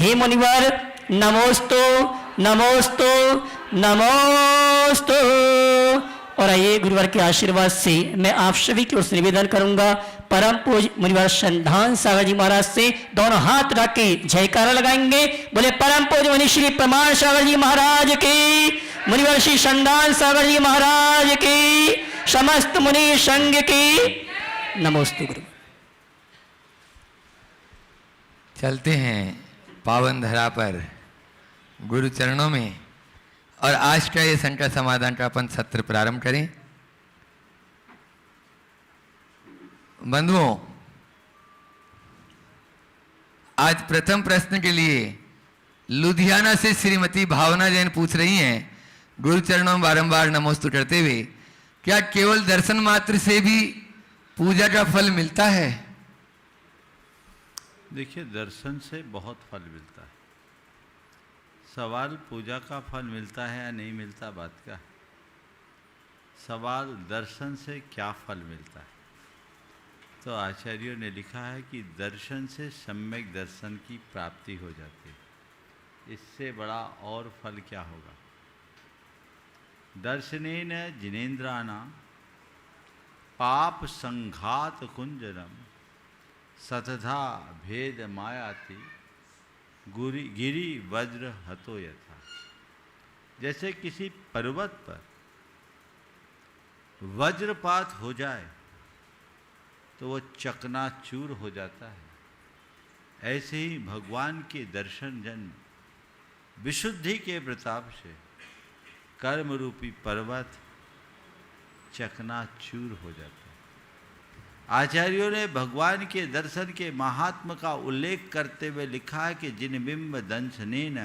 हे मुनिवर नमोस्तु नमोस्तु नमोस्तु। और आइए गुरुवर के आशीर्वाद से मैं आप सभी की ओर से निवेदन करूंगा, परम पूज्य मुनिवर संधान सागर जी महाराज से दोनों हाथ रख के जयकारा लगाएंगे। बोले परम पूज्य मुनि श्री प्रमाण सागर जी महाराज की, मुनिवर श्री संधान सागर जी महाराज की, समस्त मुनि संघ की नमोस्तु। गुरु चलते हैं पावन धरा पर गुरु चरणों में और आज का ये संकट समाधान का अपन सत्र प्रारंभ करें। बंधुओं, आज प्रथम प्रश्न के लिए लुधियाना से श्रीमती भावना जैन पूछ रही हैं, गुरु चरणों में बारंबार नमोस्तु करते हुए, क्या केवल दर्शन मात्र से भी पूजा का फल मिलता है? देखिए, दर्शन से बहुत फल मिलता है। सवाल पूजा का फल मिलता है या नहीं मिलता बात का, सवाल दर्शन से क्या फल मिलता है। तो आचार्यों ने लिखा है कि दर्शन से सम्यक दर्शन की प्राप्ति हो जाती है। इससे बड़ा और फल क्या होगा। दर्शनेन जिनेन्द्राणां पाप संघात कुंजरम सतधा भेद मायाति गिरि वज्र हतो यथा। जैसे किसी पर्वत पर वज्रपात हो जाए तो वो चकनाचूर हो जाता है, ऐसे ही भगवान के दर्शन जन्म विशुद्धि के प्रताप से कर्म रूपी पर्वत चकनाचूर हो जाता है। आचार्यों ने भगवान के दर्शन के महात्म का उल्लेख करते हुए लिखा है कि जिन बिंब दंशनेन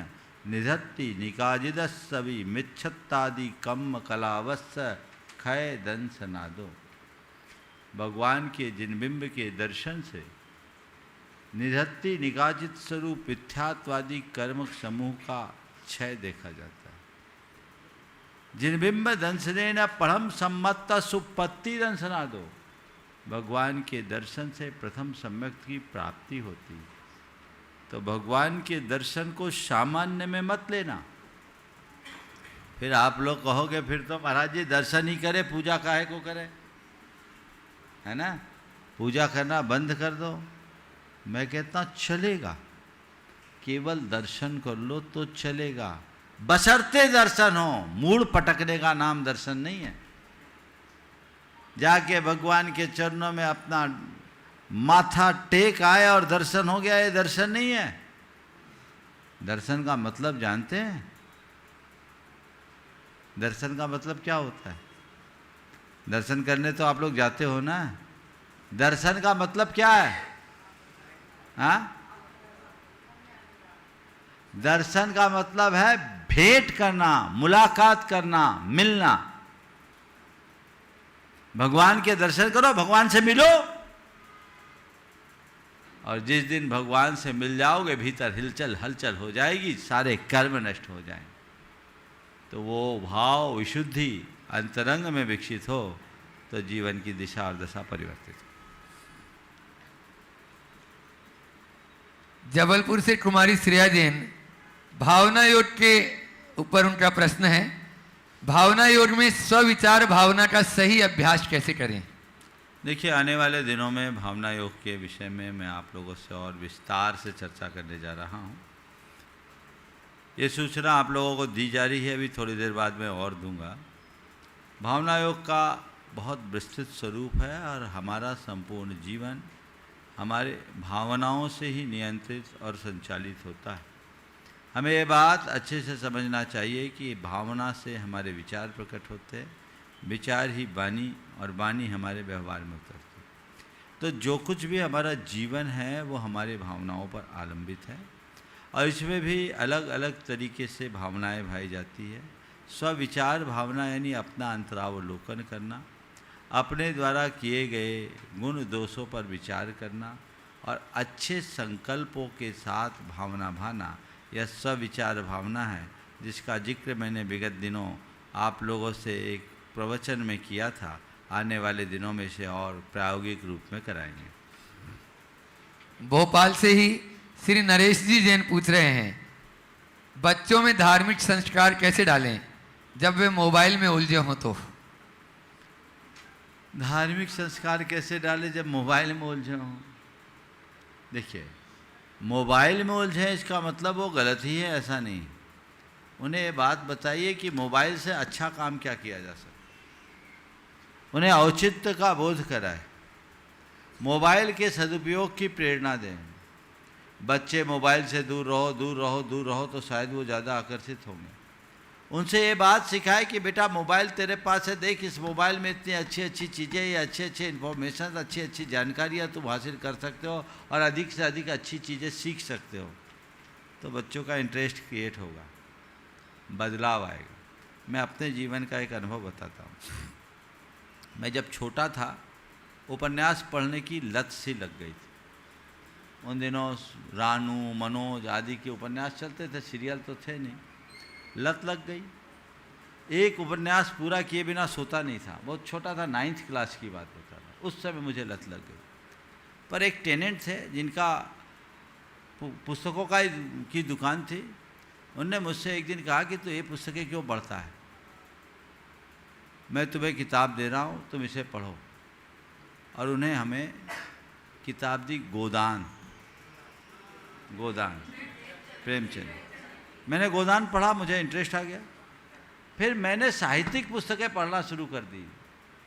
निधत्ति निकाजिदस्सवि मिच्छत्तादि कम्म कलावस्स खय दंशनादो। भगवान के जिन बिंब के दर्शन से निधत्ति निकाजित स्वरूप मिथ्यात्वादी कर्म समूह का क्षय देखा जाता है। जिन बिंब दंशनेन परम सम्मत्त सुपत्ति दंशनादो। भगवान के दर्शन से प्रथम सम्यक की प्राप्ति होती। तो भगवान के दर्शन को सामान्य में मत लेना। फिर आप लोग कहोगे फिर तो महाराज जी दर्शन ही करे, पूजा काहे को करे, है ना, पूजा करना बंद कर दो। मैं कहता हूँ चलेगा, केवल दर्शन कर लो तो चलेगा, बशर्ते दर्शन हो। मूड पटकने का नाम दर्शन नहीं है। जाके भगवान के चरणों में अपना माथा टेक आए और दर्शन हो गया, ये दर्शन नहीं है। दर्शन का मतलब जानते हैं? दर्शन का मतलब क्या होता है? दर्शन करने तो आप लोग जाते हो ना। दर्शन का मतलब क्या है? हाँ, दर्शन का मतलब है भेंट करना, मुलाकात करना, मिलना। भगवान के दर्शन करो, भगवान से मिलो, और जिस दिन भगवान से मिल जाओगे भीतर हिलचल हलचल हो जाएगी, सारे कर्म नष्ट हो जाएंगे। तो वो भाव विशुद्धि अंतरंग में विकसित हो तो जीवन की दिशा और दशा परिवर्तित हो। जबलपुर से कुमारी श्रेया जैन, भावना योग के ऊपर उनका प्रश्न है, भावना योग में स्वविचार भावना का सही अभ्यास कैसे करें? देखिए, आने वाले दिनों में भावना योग के विषय में मैं आप लोगों से और विस्तार से चर्चा करने जा रहा हूँ। ये सूचना आप लोगों को दी जा रही है, अभी थोड़ी देर बाद मैं और दूंगा। भावना योग का बहुत विस्तृत स्वरूप है और हमारा संपूर्ण जीवन हमारे भावनाओं से ही नियंत्रित और संचालित होता है। हमें ये बात अच्छे से समझना चाहिए कि भावना से हमारे विचार प्रकट होते हैं, विचार ही वाणी और वाणी हमारे व्यवहार में उतरती है। तो जो कुछ भी हमारा जीवन है वो हमारे भावनाओं पर आलंबित है और इसमें भी अलग अलग तरीके से भावनाएं भाई जाती है। स्वविचार भावना यानी अपना अंतरावलोकन करना, अपने द्वारा किए गए गुण दोषों पर विचार करना और अच्छे संकल्पों के साथ भावना भाना, यह स्वविचार भावना है, जिसका जिक्र मैंने विगत दिनों आप लोगों से एक प्रवचन में किया था। आने वाले दिनों में इसे और प्रायोगिक रूप में कराएंगे। भोपाल से ही श्री नरेश जी जैन पूछ रहे हैं, बच्चों में धार्मिक संस्कार कैसे डालें जब वे मोबाइल में उलझे हों तो? धार्मिक संस्कार कैसे डाले जब मोबाइल में उलझे हों? देखिए, मोबाइल में उलझे इसका मतलब वो गलत ही है, ऐसा नहीं। उन्हें ये बात बताइए कि मोबाइल से अच्छा काम क्या किया जा सकता, उन्हें औचित्य का बोध कराए, मोबाइल के सदुपयोग की प्रेरणा दें। बच्चे मोबाइल से दूर रहो, दूर रहो, दूर रहो, तो शायद वो ज़्यादा आकर्षित होंगे। उनसे ये बात सिखाए कि बेटा मोबाइल तेरे पास है, देख इस मोबाइल में इतनी अच्छी अच्छी चीज़ें, ये अच्छे अच्छे इन्फॉर्मेशन, अच्छी अच्छी जानकारियाँ तुम हासिल कर सकते हो और अधिक से अधिक अच्छी चीज़ें सीख सकते हो। तो बच्चों का इंटरेस्ट क्रिएट होगा, बदलाव आएगा। मैं अपने जीवन का एक अनुभव बताता हूँ। मैं जब छोटा था, उपन्यास पढ़ने की लत सी लग गई थी। उन दिनों रानू, मनोज आदि के उपन्यास चलते थे, सीरियल तो थे नहीं। लत लग गई। एक उपन्यास पूरा किए बिना सोता नहीं था। बहुत छोटा था, 9th क्लास की बात होता था। उस समय मुझे लत लग गई। पर एक टेनेंट थे जिनका पुस्तकों की दुकान थी। उनने मुझसे एक दिन कहा कि तू ये पुस्तकें क्यों पढ़ता है, मैं तुम्हें किताब दे रहा हूँ, तुम इसे पढ़ो। और उन्हें हमें किताब दी, गोदान प्रेमचंद। मैंने गोदान पढ़ा, मुझे इंटरेस्ट आ गया। फिर मैंने साहित्यिक पुस्तकें पढ़ना शुरू कर दी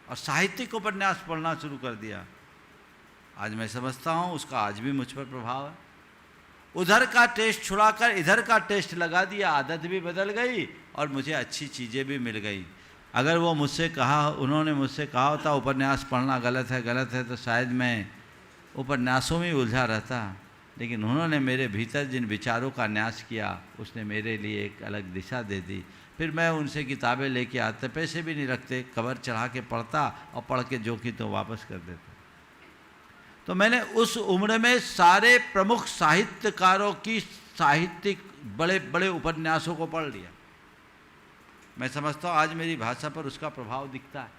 और साहित्यिक उपन्यास पढ़ना शुरू कर दिया। आज मैं समझता हूँ उसका आज भी मुझ पर प्रभाव है। उधर का टेस्ट छुड़ाकर इधर का टेस्ट लगा दिया, आदत भी बदल गई और मुझे अच्छी चीज़ें भी मिल गई। अगर वो उन्होंने मुझसे कहा होता उपन्यास पढ़ना गलत है, तो शायद मैं उपन्यासों में उलझा रहता। लेकिन उन्होंने मेरे भीतर जिन विचारों का न्यास किया, उसने मेरे लिए एक अलग दिशा दे दी। फिर मैं उनसे किताबें लेके आता, पैसे भी नहीं रखते, कवर चढ़ा के पढ़ता और पढ़ के जो कि तो वापस कर देता। तो मैंने उस उम्र में सारे प्रमुख साहित्यकारों की साहित्यिक बड़े बड़े उपन्यासों को पढ़ लिया। मैं समझता हूँ आज मेरी भाषा पर उसका प्रभाव दिखता है।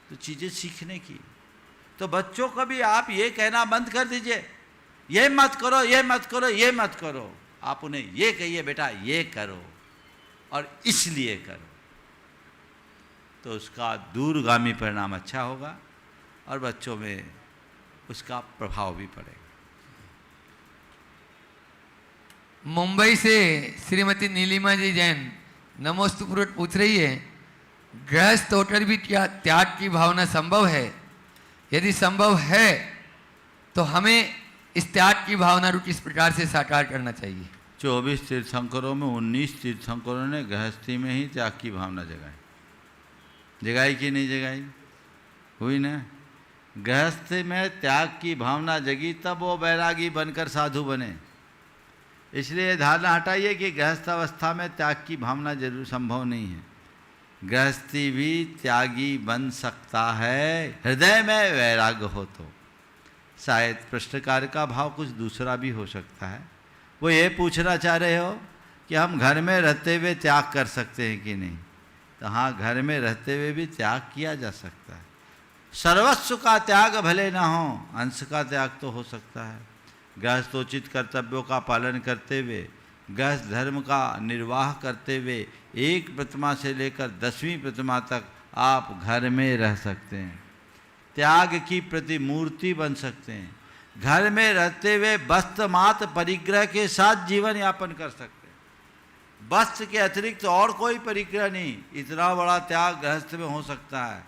तो चीज़ें सीखने की। तो बच्चों को भी आप ये कहना बंद कर दीजिए, ये मत करो, ये मत करो, ये मत करो। आप उन्हें ये कहिए, बेटा ये करो और इसलिए करो। तो उसका दूरगामी परिणाम अच्छा होगा और बच्चों में उसका प्रभाव भी पड़ेगा। मुंबई से श्रीमती नीलिमा जी जैन नमोस्तुपुरुष पूछ रही है, गृहस्थ होकर भी क्या त्याग की भावना संभव है? यदि संभव है तो हमें इस त्याग की भावना को किस प्रकार से साकार करना चाहिए? 24 तीर्थंकरों में 19 तीर्थंकरों ने गृहस्थी में ही त्याग की भावना जगाई कि नहीं जगाई? हुई ना। गृहस्थी में त्याग की भावना जगी तब वो बैरागी बनकर साधु बने। इसलिए धारणा हटाइए कि गृहस्थ अवस्था में त्याग की भावना जरूर संभव नहीं है। गृहस्थी भी त्यागी बन सकता है, हृदय में वैराग्य हो तो। शायद प्रश्नकार का भाव कुछ दूसरा भी हो सकता है। वो ये पूछना चाह रहे हो कि हम घर में रहते हुए त्याग कर सकते हैं कि नहीं। तो हाँ, घर में रहते हुए भी त्याग किया जा सकता है। सर्वस्व का त्याग भले ना हो, अंश का त्याग तो हो सकता है। गृहस्थोचित कर्तव्यों का पालन करते हुए, गृहस्थ धर्म का निर्वाह करते हुए 1 प्रतिमा से लेकर 10वीं प्रतिमा तक आप घर में रह सकते हैं। त्याग की प्रतिमूर्ति बन सकते हैं। घर में रहते हुए वस्त्र मात्र परिग्रह के साथ जीवन यापन कर सकते हैं। वस्त्र के अतिरिक्त और कोई परिग्रह नहीं। इतना बड़ा त्याग गृहस्थ में हो सकता है।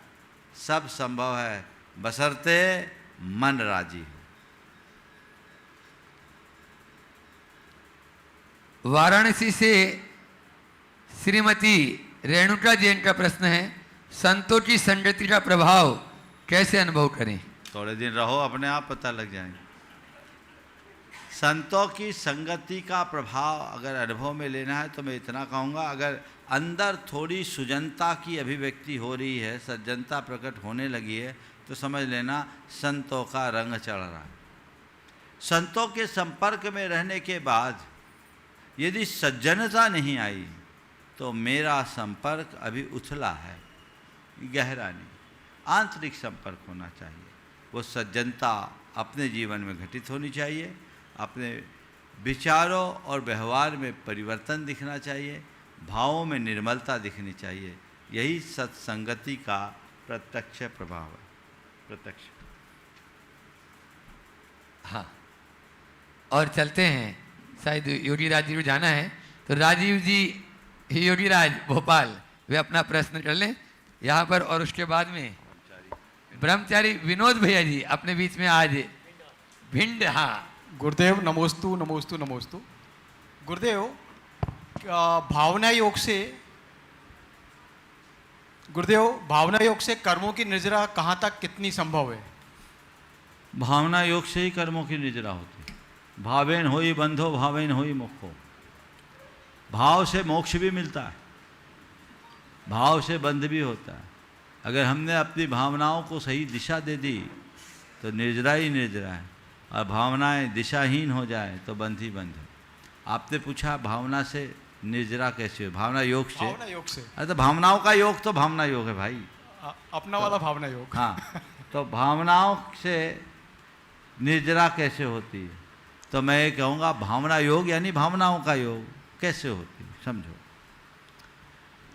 सब संभव है, बशर्ते मन राजी हो। वाराणसी से श्रीमती रेणुका जैन का प्रश्न है, संतों की संगति का प्रभाव कैसे अनुभव करें? थोड़े दिन रहो, अपने आप पता लग जाएंगे। संतों की संगति का प्रभाव अगर अनुभव में लेना है तो मैं इतना कहूँगा, अगर अंदर थोड़ी सुजनता की अभिव्यक्ति हो रही है, सज्जनता प्रकट होने लगी है, तो समझ लेना संतों का रंग चढ़ रहा है। संतों के संपर्क में रहने के बाद यदि सज्जनता नहीं आई तो मेरा संपर्क अभी उथला है, गहरा नहीं। आंतरिक संपर्क होना चाहिए। वो सज्जनता अपने जीवन में घटित होनी चाहिए अपने विचारों और व्यवहार में परिवर्तन दिखना चाहिए, भावों में निर्मलता दिखनी चाहिए। यही सत्संगति का प्रत्यक्ष प्रभाव है। प्रत्यक्ष। हाँ, और चलते हैं, शायद योगी राज जी को जाना है, तो राजीव जी योगी राज भोपाल वे अपना प्रश्न कर लें यहाँ पर, और उसके बाद में ब्रह्मचारी विनोद भैया जी अपने बीच में आज भिंड। हाँ गुरुदेव नमोस्तु नमोस्तु नमोस्तु। गुरुदेव भावना योग से कर्मों की निर्जरा कहाँ तक कितनी संभव है? भावना योग से ही कर्मों की निर्जरा होती है। भावेन होई बंधो भावेन होई मोक्षो। भाव से मोक्ष भी मिलता है, भाव से बंध भी होता है। अगर हमने अपनी भावनाओं को सही दिशा दे दी तो निर्जरा ही निर्जरा है, और भावनाएं दिशाहीन हो जाए तो बंध ही बंध है। आपने पूछा भावना से निर्जरा कैसे हो? भावना योग से। भावना योग से। अरे तो भावनाओं का योग तो भावना योग है भाई, अपना वाला भावना योग। हाँ, तो भावनाओं से निर्जरा कैसे होती है? तो मैं ये कहूँगा भावना योग यानी भावनाओं का योग कैसे होती है समझो।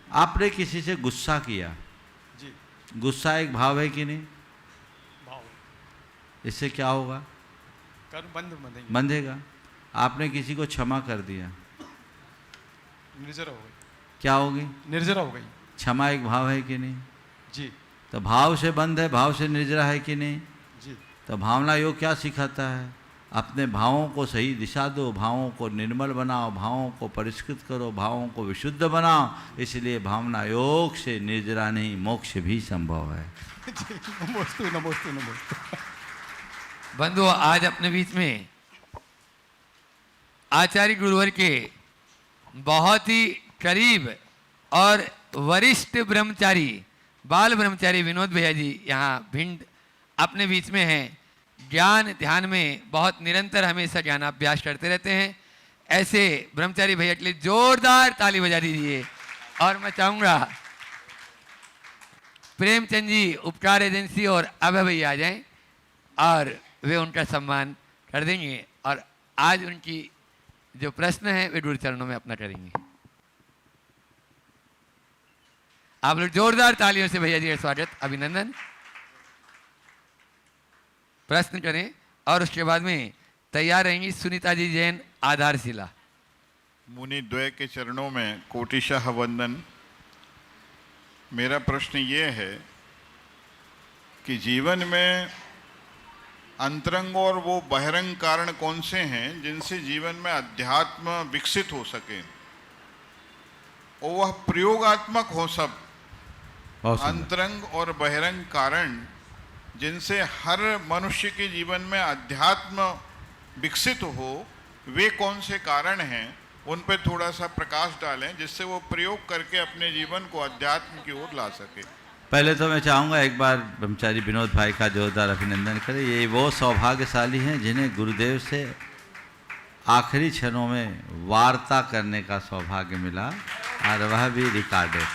आपने किसी से गुस्सा किया जी। गुस्सा एक भाव है कि नहीं? भाव। इससे क्या होगा? कर्म बंधेंगे। बंधेगा। आपने किसी को क्षमा कर दिया, निर्जरा हो गई। क्या होगी? निर्जरा हो गई। क्षमा एक भाव है कि नहीं? जी। तो भाव से बंध है, भाव से निर्जरा है कि नहीं? जी। तो भावना योग क्या सिखाता है? अपने भावों को सही दिशा दो, भावों को निर्मल बनाओ, भावों को परिष्कृत करो, भावों को विशुद्ध बनाओ। इसलिए भावना योग से निर्जरा नहीं मोक्ष भी संभव है। नमोस्तु नमोस्तु नमोस्तु। बंधु, आज अपने बीच में आचार्य गुरुवर के बहुत ही करीब और वरिष्ठ ब्रह्मचारी, बाल ब्रह्मचारी विनोद भैया जी यहाँ भिंड अपने बीच में हैं। ज्ञान ध्यान में बहुत निरंतर हमेशा ज्ञानाभ्यास करते रहते हैं। ऐसे ब्रह्मचारी भैया के लिए जोरदार ताली बजा दीजिए। और मैं चाहूँगा प्रेमचंद जी उपकार एजेंसी और अभय भैया आ जाएं और वे उनका सम्मान कर देंगे, और आज उनकी जो प्रश्न है वे गुरु चरणों में अपना करेंगे। आप लोग जोरदार तालियों से भैया जी का स्वागत, अभिनंदन। प्रश्न करें और उसके बाद में तैयार रहेंगी सुनीता जी जैन आधारशिला। मुनि द्वय के चरणों में कोटिशः वंदन। मेरा प्रश्न ये है कि जीवन में अंतरंग और वो बहिरंग कारण कौन से हैं जिनसे जीवन में अध्यात्म विकसित हो सके, और वह प्रयोगात्मक हो सब। अंतरंग और बहिरंग कारण जिनसे हर मनुष्य के जीवन में अध्यात्म विकसित हो, वे कौन से कारण हैं? उन पर थोड़ा सा प्रकाश डालें जिससे वो प्रयोग करके अपने जीवन को अध्यात्म की ओर ला सके। पहले तो मैं चाहूँगा एक बार ब्रह्मचारी विनोद भाई का जोरदार अभिनंदन करें। ये वो सौभाग्यशाली हैं जिन्हें गुरुदेव से आखिरी क्षणों में वार्ता करने का सौभाग्य मिला, और वह भी रिकॉर्डेड।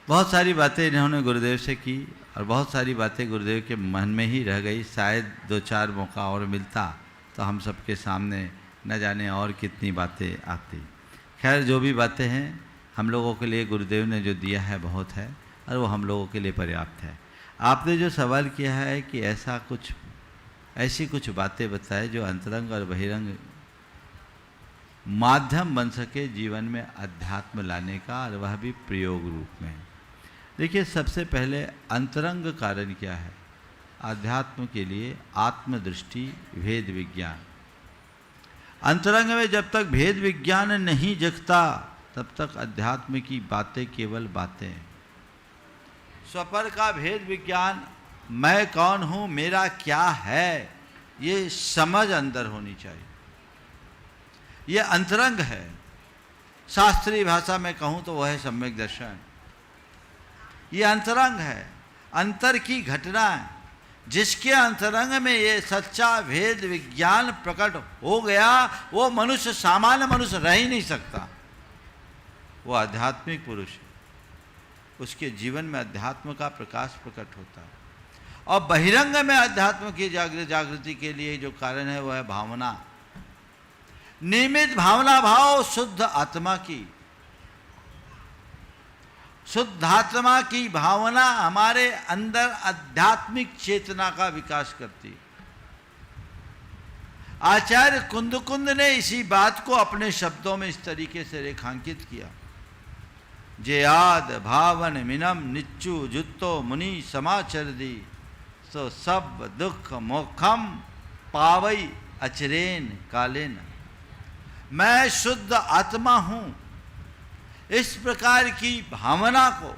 बहुत सारी बातें इन्होंने गुरुदेव से की और बहुत सारी बातें गुरुदेव के मन में ही रह गई। शायद 2-4 मौका और मिलता तो हम सबके सामने न जाने और कितनी बातें आती। खैर, जो भी बातें हैं हम लोगों के लिए गुरुदेव ने जो दिया है बहुत है, और वो हम लोगों के लिए पर्याप्त है। आपने जो सवाल किया है कि ऐसी कुछ बातें बताए जो अंतरंग और बहिरंग माध्यम बन सके जीवन में अध्यात्म लाने का, और वह भी प्रयोग रूप में। देखिए, सबसे पहले अंतरंग कारण क्या है अध्यात्म के लिए? आत्मदृष्टि, भेद विज्ञान। अंतरंग में जब तक भेद विज्ञान नहीं जगता तब तक अध्यात्म की बातें केवल बातें। स्वपर का भेद विज्ञान, मैं कौन हूँ, मेरा क्या है, ये समझ अंदर होनी चाहिए। ये अंतरंग है। शास्त्रीय भाषा में कहूँ तो वह है सम्यक दर्शन। ये अंतरंग है, अंतर की घटना है। जिसके अंतरंग में ये सच्चा भेद विज्ञान प्रकट हो गया, वो मनुष्य सामान्य मनुष्य रह ही नहीं सकता। वो आध्यात्मिक पुरुष है, उसके जीवन में अध्यात्म का प्रकाश प्रकट होता है। और बहिरंग में अध्यात्म की जागृति के लिए जो कारण है वह है भावना। नियमित भावना भाव शुद्ध आत्मा की, शुद्ध आत्मा की भावना हमारे अंदर आध्यात्मिक चेतना का विकास करती है। आचार्य कुंद ने इसी बात को अपने शब्दों में इस तरीके से रेखांकित किया। जे आद भावन मिनम निच्चु जुत्तो मुनि समाचर दी, सो सब दुख मोखम पावई अचरेन कालेन। मैं शुद्ध आत्मा हूं, इस प्रकार की भावना को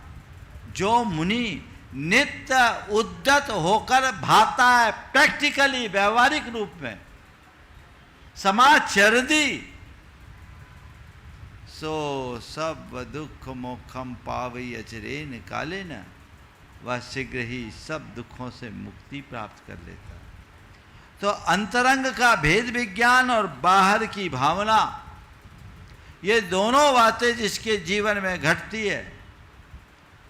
जो मुनि नित्य उद्यत होकर भाता है, प्रैक्टिकली व्यवहारिक रूप में समाचर दी, सो सब दुख मोखम पावई अचरेन कालेन, वह शीघ्र ही सब दुखों से मुक्ति प्राप्त कर लेता। तो अंतरंग का भेद विज्ञान और बाहर की भावना, ये दोनों बातें जिसके जीवन में घटती है,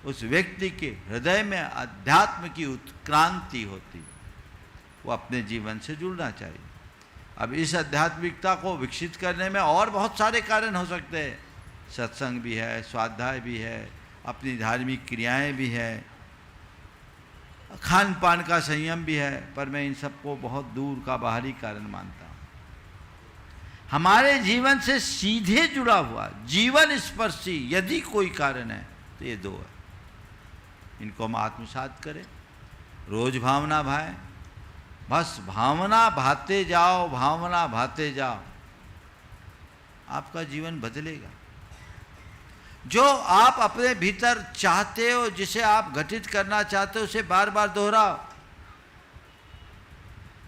उस व्यक्ति के हृदय में अध्यात्म की उत्क्रांति होती। वो अपने जीवन से जुड़ना चाहिए। अब इस आध्यात्मिकता को विकसित करने में और बहुत सारे कारण हो सकते हैं। सत्संग भी है, स्वाध्याय भी है, अपनी धार्मिक क्रियाएं भी है, खान पान का संयम भी है, पर मैं इन सबको बहुत दूर का बाहरी कारण मानता हूँ। हमारे जीवन से सीधे जुड़ा हुआ जीवन स्पर्शी यदि कोई कारण है तो ये दो है। इनको हम आत्मसात करें, रोज भावना भाए, बस भावना भाते जाओ, भावना भाते जाओ, आपका जीवन बदलेगा। जो आप अपने भीतर चाहते हो, जिसे आप घटित करना चाहते हो, उसे बार बार दोहराओ।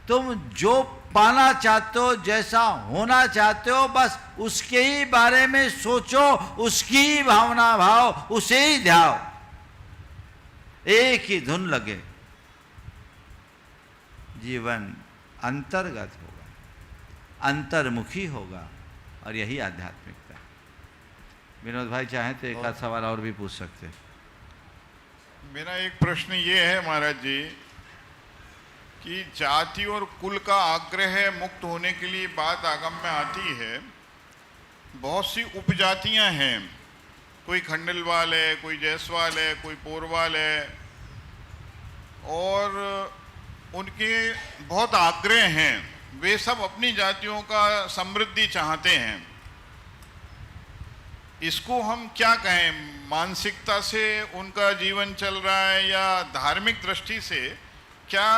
तुम जो पाना चाहते हो, जैसा होना चाहते हो, बस उसके ही बारे में सोचो, उसकी ही भावना भाव, उसे ही ध्याओ, एक ही धुन लगे। जीवन अंतर्गत होगा, अंतर्मुखी होगा, और यही आध्यात्मिकता है। विनोद भाई चाहें तो एक आध सवाल और भी पूछ सकते हैं। मेरा एक प्रश्न ये है महाराज जी कि जाति और कुल का आग्रह मुक्त होने के लिए बात आगम में आती है। बहुत सी उपजातियां हैं, कोई खंडलवाल है, कोई जायसवाल है, कोई पोरवाल है, और उनके बहुत आग्रह हैं। वे सब अपनी जातियों का समृद्धि चाहते हैं। इसको हम क्या कहें, मानसिकता से उनका जीवन चल रहा है या धार्मिक दृष्टि से? क्या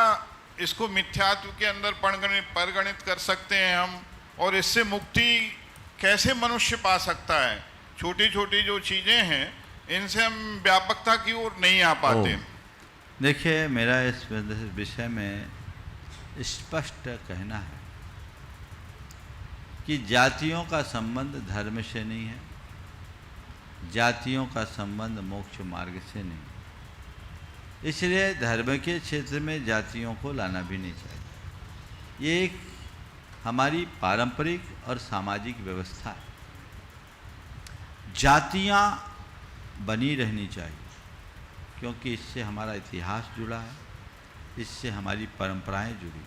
इसको मिथ्यात्व के अंदर परिगणित कर सकते हैं हम? और इससे मुक्ति कैसे मनुष्य पा सकता है? छोटी छोटी जो चीज़ें हैं, इनसे हम व्यापकता की ओर नहीं आ पाते। देखिए, मेरा इस विषय में स्पष्ट कहना है कि जातियों का संबंध धर्म से नहीं है, जातियों का संबंध मोक्ष मार्ग से नहीं। इसलिए धर्म के क्षेत्र में जातियों को लाना भी नहीं चाहिए। ये एक हमारी पारंपरिक और सामाजिक व्यवस्था है। जातियां बनी रहनी चाहिए, क्योंकि इससे हमारा इतिहास जुड़ा है, इससे हमारी परंपराएं जुड़ी।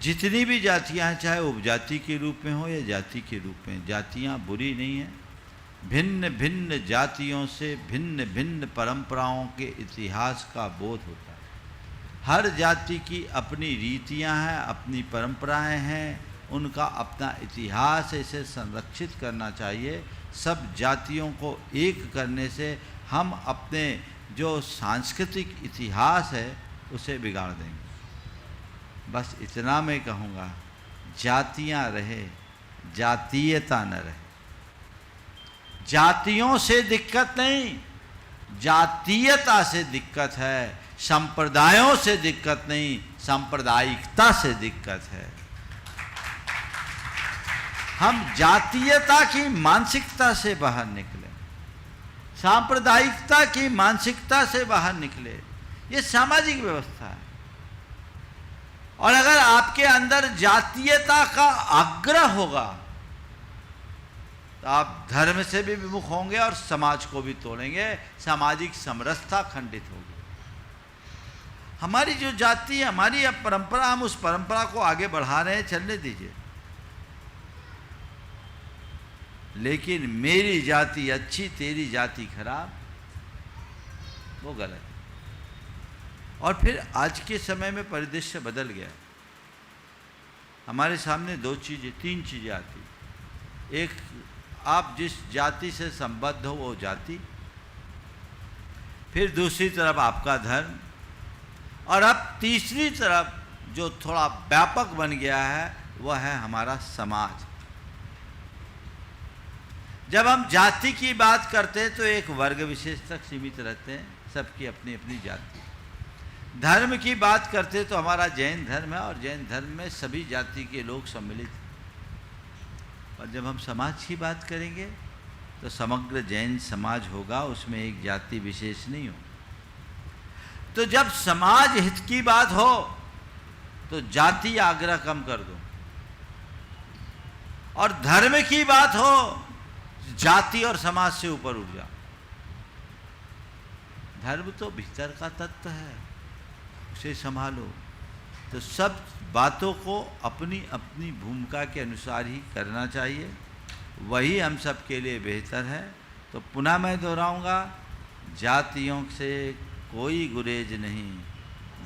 जितनी भी जातियां हैं, चाहे उपजाति के रूप में हो या जाति के रूप में, जातियां बुरी नहीं हैं। भिन्न भिन्न जातियों से भिन्न भिन्न परंपराओं के इतिहास का बोध होता है। हर जाति की अपनी रीतियां हैं, अपनी परंपराएं हैं, उनका अपना इतिहास है, इसे संरक्षित करना चाहिए। सब जातियों को एक करने से हम अपने जो सांस्कृतिक इतिहास है उसे बिगाड़ देंगे। बस इतना मैं कहूँगा, जातियाँ रहे, जातीयता न रहे। जातियों से दिक्कत नहीं, जातीयता से दिक्कत है। संप्रदायों से दिक्कत नहीं, सांप्रदायिकता से दिक्कत है। हम जातीयता की मानसिकता से बाहर निकले, सांप्रदायिकता की मानसिकता से बाहर निकले। ये सामाजिक व्यवस्था है। और अगर आपके अंदर जातीयता का आग्रह होगा तो आप धर्म से भी विमुख होंगे और समाज को भी तोड़ेंगे, सामाजिक समरसता खंडित होगी। हमारी जो जाति है, हमारी अब परंपरा, हम उस परंपरा को आगे बढ़ा रहे हैं, चलने दीजिए। लेकिन मेरी जाति अच्छी, तेरी जाति खराब, वो गलत है। और फिर आज के समय में परिदृश्य बदल गया। हमारे सामने दो चीज़ें, तीन चीज़ें आती। एक, आप जिस जाति से संबद्ध हो वो जाति, फिर दूसरी तरफ आपका धर्म, और अब तीसरी तरफ जो थोड़ा व्यापक बन गया है वह है हमारा समाज। जब हम जाति की बात करते हैं तो एक वर्ग विशेष तक सीमित रहते हैं, सबकी अपनी अपनी जाति। धर्म की बात करते तो हमारा जैन धर्म है, और जैन धर्म में सभी जाति के लोग सम्मिलित हैं। और जब हम समाज की बात करेंगे तो समग्र जैन समाज होगा, उसमें एक जाति विशेष नहीं हो। तो जब समाज हित की बात हो तो जाति आग्रह कम कर दो, और धर्म की बात हो जाति और समाज से ऊपर उठ जाओ। धर्म तो भीतर का तत्व है, उसे संभालो। तो सब बातों को अपनी अपनी भूमिका के अनुसार ही करना चाहिए, वही हम सब के लिए बेहतर है। तो पुनः मैं दोहराऊंगा, जातियों से कोई गुरेज नहीं,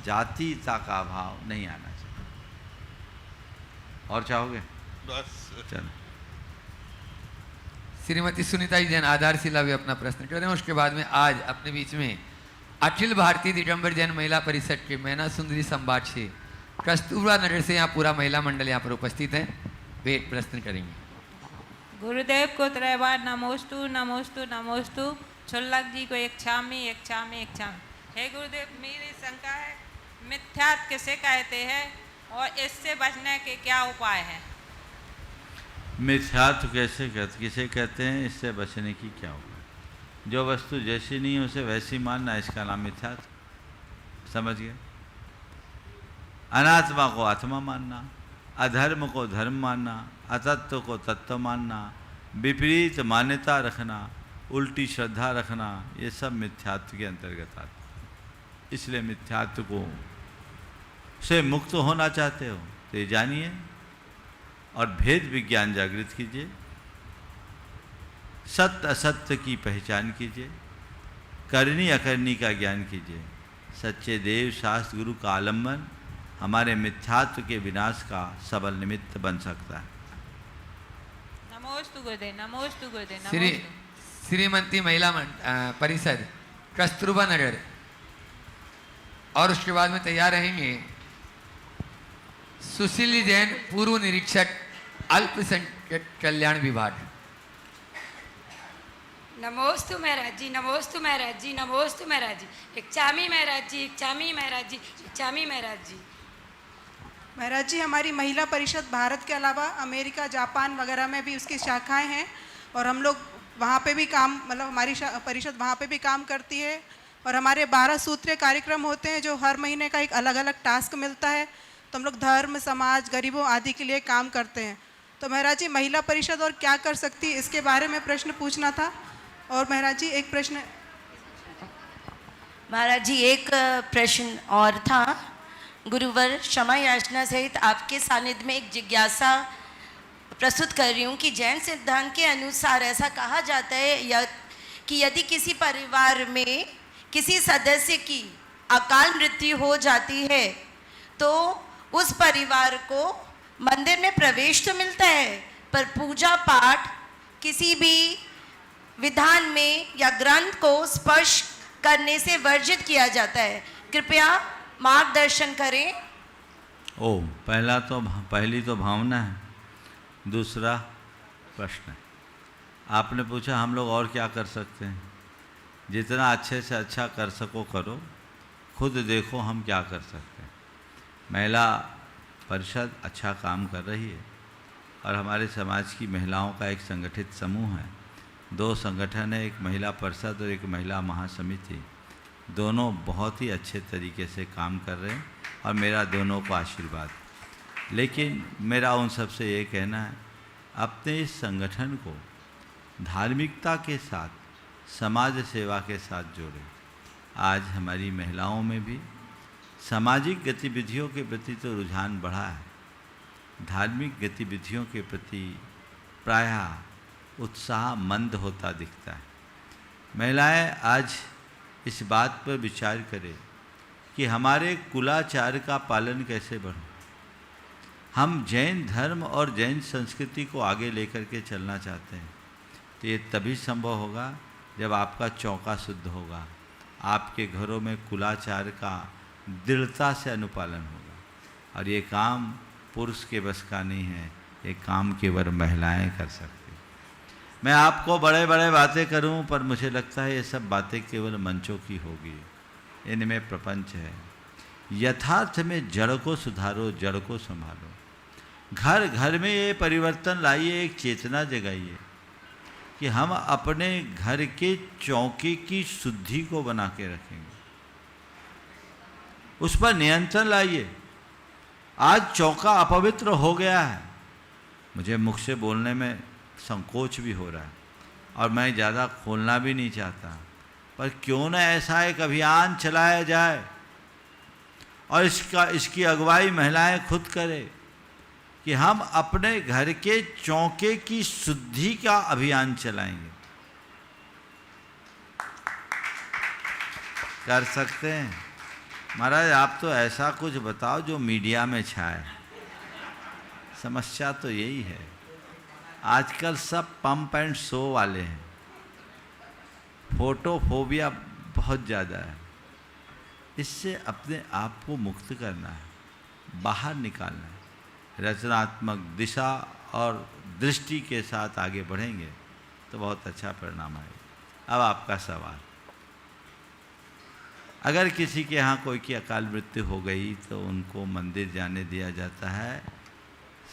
जातीयता का भाव नहीं आना चाहिए। और चाहोगे? बस चलो। श्रीमती सुनीता जी जैन आधारशिला भी अपना प्रश्न कर रहे हैं। उसके बाद में आज अपने बीच में अखिल भारतीय दिगंबर जैन महिला परिषद के मैना सुंदरी संवाद से कस्तूरबा नगर से यहाँ पूरा महिला मंडल यहाँ पर उपस्थित है, वे एक प्रश्न करेंगे। गुरुदेव को 3 बार नमोस्तु नमोस्तु नमोस्तु। छुल्लक जी को एक छामी एक छामी एक छामी। हे गुरुदेव, मेरी शंका है, मिथ्यात्व किसे कहते हैं और इससे बचने के क्या उपाय हैं? मिथ्यात्व किसे कहते हैं, इससे बचने की क्या उपाय? जो वस्तु जैसी नहीं है उसे वैसी मानना, इसका नाम मिथ्यात्व। समझ गए? अनात्मा को आत्मा मानना, अधर्म को धर्म मानना, अतत्व को तत्व मानना, विपरीत मान्यता रखना, उल्टी श्रद्धा रखना, ये सब मिथ्यात्व के अंतर्गत आते। इसलिए मिथ्यात्व को से मुक्त होना चाहते हो तो ये जानिए और भेद विज्ञान जागृत कीजिए, सत्य असत्य की पहचान कीजिए, करनी अकरनी का ज्ञान कीजिए। सच्चे देव शास्त्र गुरु का आलम्बन हमारे मिथ्यात्व के विनाश का सबल निमित्त बन सकता है। नमोस्तु गुरुदेव, नमोस्तु गुरुदेव, श्री नमोस्तु। श्रीमती महिला परिषद कस्तूरबा नगर, और उसके बाद में तैयार रहेंगे सुशील जैन पूर्व निरीक्षक अल्पसंख्यक कल्याण विभाग। नमोस्तु महाराज जी, नमोस्तु महाराज जी, नमोस्तु महाराज जी। एक चामी महाराज जी, एक चामी महाराज जी, एक चामी महाराज जी। महाराज जी, हमारी महिला परिषद भारत के अलावा अमेरिका, जापान वगैरह में भी उसकी शाखाएं हैं, और हम लोग वहाँ पे भी काम, मतलब हमारी परिषद वहाँ पे भी काम करती है। और हमारे 12 सूत्रीय कार्यक्रम होते हैं, जो हर महीने का एक अलग अलग टास्क मिलता है। तो हम लोग धर्म, समाज, गरीबों आदि के लिए काम करते हैं। तो महाराज जी, महिला परिषद और क्या कर सकती है, इसके बारे में प्रश्न पूछना था। और महाराज जी एक प्रश्न, महाराज जी एक प्रश्न और था। गुरुवर, क्षमा याचना सहित आपके सानिध्य में एक जिज्ञासा प्रस्तुत कर रही हूँ कि जैन सिद्धांत के अनुसार ऐसा कहा जाता है कि यदि किसी परिवार में किसी सदस्य की अकाल मृत्यु हो जाती है तो उस परिवार को मंदिर में प्रवेश तो मिलता है, पर पूजा पाठ किसी भी विधान में या ग्रंथ को स्पर्श करने से वर्जित किया जाता है। कृपया मार्गदर्शन करें। पहली तो भावना है, दूसरा प्रश्न है। आपने पूछा हम लोग और क्या कर सकते हैं। जितना अच्छे से अच्छा कर सको करो, खुद देखो हम क्या कर सकते हैं। महिला परिषद अच्छा काम कर रही है, और हमारे समाज की महिलाओं का एक संगठित समूह है। 2 संगठन है, एक महिला परिषद और एक महिला महासमिति। दोनों बहुत ही अच्छे तरीके से काम कर रहे हैं, और मेरा दोनों को आशीर्वाद। लेकिन मेरा उन सबसे ये कहना है, अपने इस संगठन को धार्मिकता के साथ, समाज सेवा के साथ जोड़ें। आज हमारी महिलाओं में भी सामाजिक गतिविधियों के प्रति तो रुझान बढ़ा है, धार्मिक गतिविधियों के प्रति प्रायः उत्साह मंद होता दिखता है। महिलाएं आज इस बात पर विचार करें कि हमारे कुलाचार का पालन कैसे बढ़े। हम जैन धर्म और जैन संस्कृति को आगे लेकर के चलना चाहते हैं, तो ये तभी संभव होगा जब आपका चौका शुद्ध होगा, आपके घरों में कुलाचार का दृढ़ता से अनुपालन होगा। और ये काम पुरुष के बस का नहीं है, ये काम केवल महिलाएं कर सकती। मैं आपको बड़े बड़े बातें करूं, पर मुझे लगता है ये सब बातें केवल मंचों की होगी, इनमें प्रपंच है। यथार्थ में जड़ को सुधारो, जड़ को संभालो। घर घर में ये परिवर्तन लाइए, एक चेतना जगाइए कि हम अपने घर के चौके की शुद्धि को बना के रखेंगे, उस पर नियंत्रण लाइए। आज चौका अपवित्र हो गया है, मुझे मुख से बोलने में संकोच भी हो रहा है और मैं ज़्यादा खोलना भी नहीं चाहता, पर क्यों ना ऐसा एक अभियान चलाया जाए और इसकी अगुवाई महिलाएं खुद करें कि हम अपने घर के चौके की शुद्धि का अभियान चलाएंगे। कर सकते हैं? महाराज आप तो ऐसा कुछ बताओ जो मीडिया में छाए। समस्या तो यही है, आजकल सब पंप एंड शो वाले हैं, फोटोफोबिया बहुत ज़्यादा है। इससे अपने आप को मुक्त करना है, बाहर निकालना है। रचनात्मक दिशा और दृष्टि के साथ आगे बढ़ेंगे तो बहुत अच्छा परिणाम आएगा। अब आपका सवाल, अगर किसी के यहाँ कोई की अकाल मृत्यु हो गई तो उनको मंदिर जाने दिया जाता है,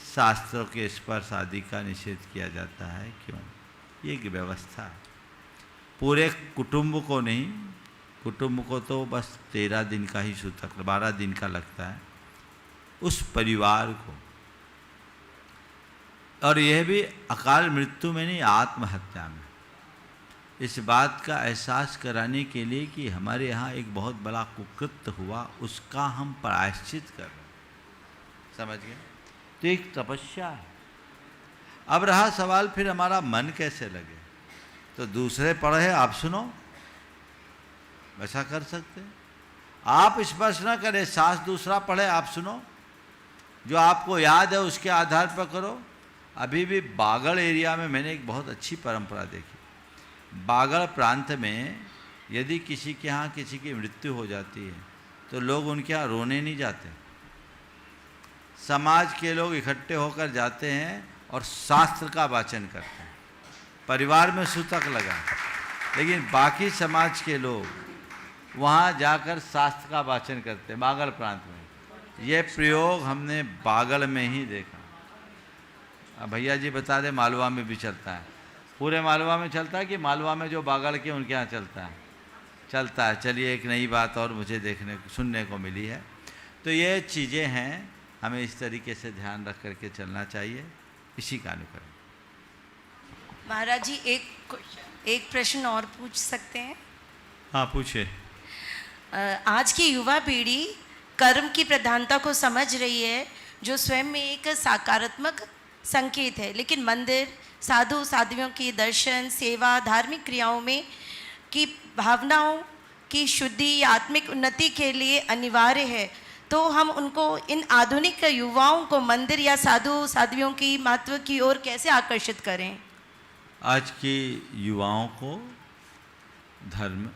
शास्त्रों के स्पर्श आदि का निषेध किया जाता है। क्यों? ये एक व्यवस्था है, पूरे कुटुंब को नहीं, कुटुंब को तो बस 13 दिन का ही सूतक 12 दिन का लगता है, उस परिवार को। और यह भी अकाल मृत्यु में नहीं, आत्महत्या में। इस बात का एहसास कराने के लिए कि हमारे यहाँ एक बहुत बड़ा कुकृत्य हुआ, उसका हम प्रायश्चित कर रहे हैं। समझ गए? तो एक तपस्या है। अब रहा सवाल फिर हमारा मन कैसे लगे, तो दूसरे पढ़े आप सुनो, वैसा कर सकते हैं। आप स्पर्श ना करें, सास दूसरा पढ़े आप सुनो, जो आपको याद है उसके आधार पर करो। अभी भी बागड़ एरिया में मैंने एक बहुत अच्छी परंपरा देखी। बागड़ प्रांत में यदि किसी के यहाँ किसी की मृत्यु हो जाती है तो लोग उनके यहाँ रोने नहीं जाते, समाज के लोग इकट्ठे होकर जाते हैं और शास्त्र का वाचन करते हैं। परिवार में सूतक लगा, लेकिन बाकी समाज के लोग वहाँ जाकर शास्त्र का वाचन करते हैं। बागड़ प्रांत में ये प्रयोग हमने बागड़ में ही देखा। अब भैया जी बता दे, मालवा में भी चलता है? पूरे मालवा में चलता है कि मालवा में जो बागड़ के उनके यहाँ चलता है? चलता है। चलिए, एक नई बात और मुझे सुनने को मिली है। तो ये चीज़ें हैं, हमें इस तरीके से ध्यान रख करके चलना चाहिए, इसी का अनुकरण। महाराज जी एक प्रश्न और पूछ सकते हैं? हाँ पूछे। आज की युवा पीढ़ी कर्म की प्रधानता को समझ रही है, जो स्वयं में एक सकारात्मक संकेत है, लेकिन मंदिर, साधु साध्वियों की दर्शन, सेवा, धार्मिक क्रियाओं में की भावनाओं की शुद्धि या आत्मिक उन्नति के लिए अनिवार्य है। तो हम उनको, इन आधुनिक युवाओं को मंदिर या साधु साध्वियों की महत्व की ओर कैसे आकर्षित करें? आज की युवाओं को धर्म,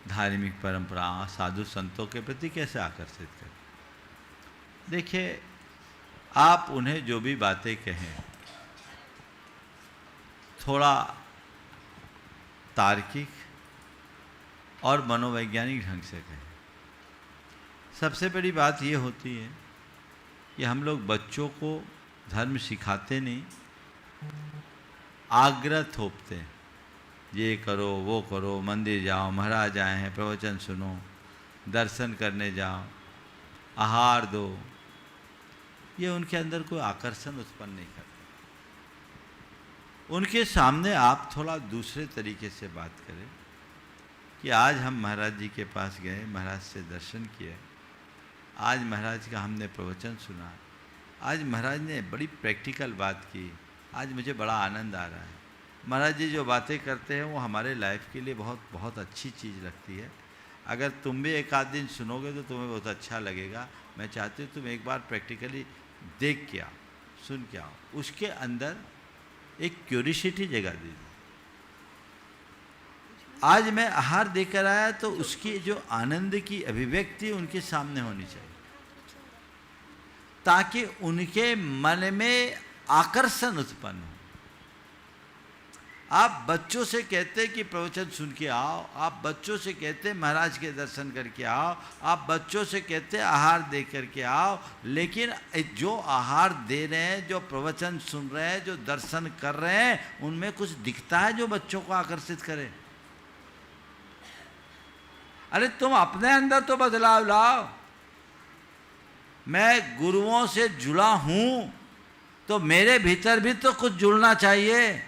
धार्मिक परंपरा, साधु संतों के प्रति कैसे आकर्षित करें? देखिए, आप उन्हें जो भी बातें कहें थोड़ा तार्किक और मनोवैज्ञानिक ढंग से कहें। सबसे बड़ी बात ये होती है कि हम लोग बच्चों को धर्म सिखाते नहीं, आग्रह थोपते हैं। ये करो, वो करो, मंदिर जाओ, महाराज आए हैं, प्रवचन सुनो, दर्शन करने जाओ, आहार दो। ये उनके अंदर कोई आकर्षण उत्पन्न नहीं करता। उनके सामने आप थोड़ा दूसरे तरीके से बात करें कि आज हम महाराज जी के पास गए, महाराज से दर्शन किए, आज महाराज का हमने प्रवचन सुना, आज महाराज ने बड़ी प्रैक्टिकल बात की, आज मुझे बड़ा आनंद आ रहा है। महाराज जी जो बातें करते हैं वो हमारे लाइफ के लिए बहुत बहुत अच्छी चीज़ लगती है। अगर तुम भी एक आध दिन सुनोगे तो तुम्हें बहुत अच्छा लगेगा। मैं चाहती हूँ तुम एक बार प्रैक्टिकली देख के आओ, सुन के आओ, उसके अंदर एक क्यूरियोसिटी जगा दीजिए। आज मैं आहार देकर आया तो उसकी जो आनंद की अभिव्यक्ति उनके सामने होनी चाहिए, ताकि उनके मन में आकर्षण उत्पन्न हो। आप बच्चों से कहते कि प्रवचन सुन के आओ, आप बच्चों से कहते महाराज के दर्शन करके आओ, आप बच्चों से कहते आहार दे करके आओ, लेकिन जो आहार दे रहे हैं, जो प्रवचन सुन रहे हैं, जो दर्शन कर रहे हैं, उनमें कुछ दिखता है जो बच्चों को आकर्षित करे। अरे तुम अपने अंदर तो बदलाव लाओ। मैं गुरुओं से जुड़ा हूं तो मेरे भीतर भी तो कुछ जुड़ना चाहिए।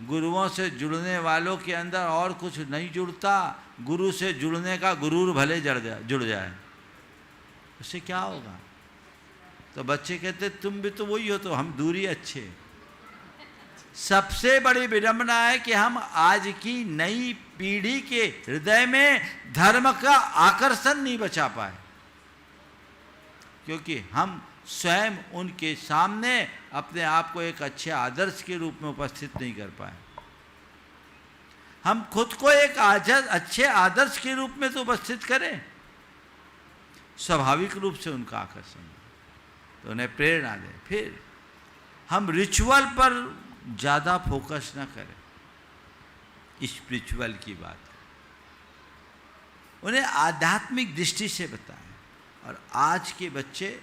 गुरुओं से जुड़ने वालों के अंदर और कुछ नहीं जुड़ता। गुरु से जुड़ने का गुरूर भले जुड़ जाए, उससे क्या होगा? तो बच्चे कहते तुम भी तो वही हो, तो हम दूरी अच्छे। सबसे बड़ी विडंबना है कि हम आज की नई पीढ़ी के हृदय में धर्म का आकर्षण नहीं बचा पाए, क्योंकि हम स्वयं उनके सामने अपने आप को एक अच्छे आदर्श के रूप में उपस्थित नहीं कर पाए। हम खुद को एक अच्छे आदर्श के रूप में तो उपस्थित करें, स्वाभाविक रूप से उनका आकर्षण, तो उन्हें प्रेरणा दें। फिर हम रिचुअल पर ज़्यादा फोकस न करें, स्पिरिचुअल की बात, उन्हें आध्यात्मिक दृष्टि से बताएं। और आज के बच्चे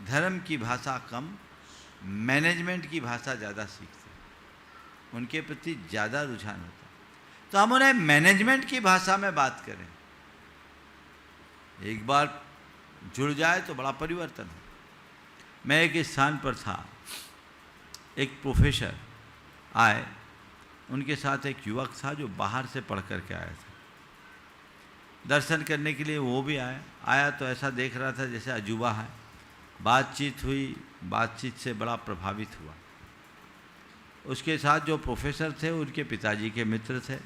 धर्म की भाषा कम, मैनेजमेंट की भाषा ज़्यादा सीखते हैं, उनके प्रति ज़्यादा रुझान होता है। तो हम उन्हें मैनेजमेंट की भाषा में बात करें। एक बार जुड़ जाए तो बड़ा परिवर्तन हो। मैं एक स्थान पर था, एक प्रोफेसर आए, उनके साथ एक युवक था जो बाहर से पढ़ करके आया था। दर्शन करने के लिए वो भी आया तो ऐसा देख रहा था जैसे अजूबा है। बातचीत हुई, बातचीत से बड़ा प्रभावित हुआ। उसके साथ जो प्रोफेसर थे उनके पिताजी के मित्र थे।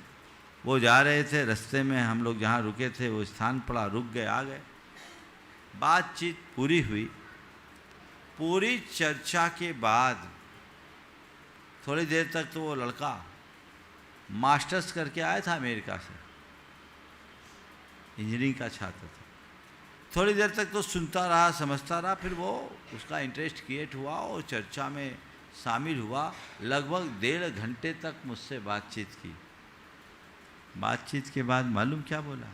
वो जा रहे थे, रास्ते में हम लोग जहाँ रुके थे वो स्थान पड़ा, रुक गए, आ गए। बातचीत पूरी हुई। पूरी चर्चा के बाद थोड़ी देर तक तो वो लड़का मास्टर्स करके आया था अमेरिका से, इंजीनियरिंग का छात्र था। थोड़ी देर तक तो सुनता रहा, समझता रहा, फिर वो उसका इंटरेस्ट क्रिएट हुआ और चर्चा में शामिल हुआ। लगभग 1.5 घंटे तक मुझसे बातचीत की। बातचीत के बाद मालूम क्या बोला?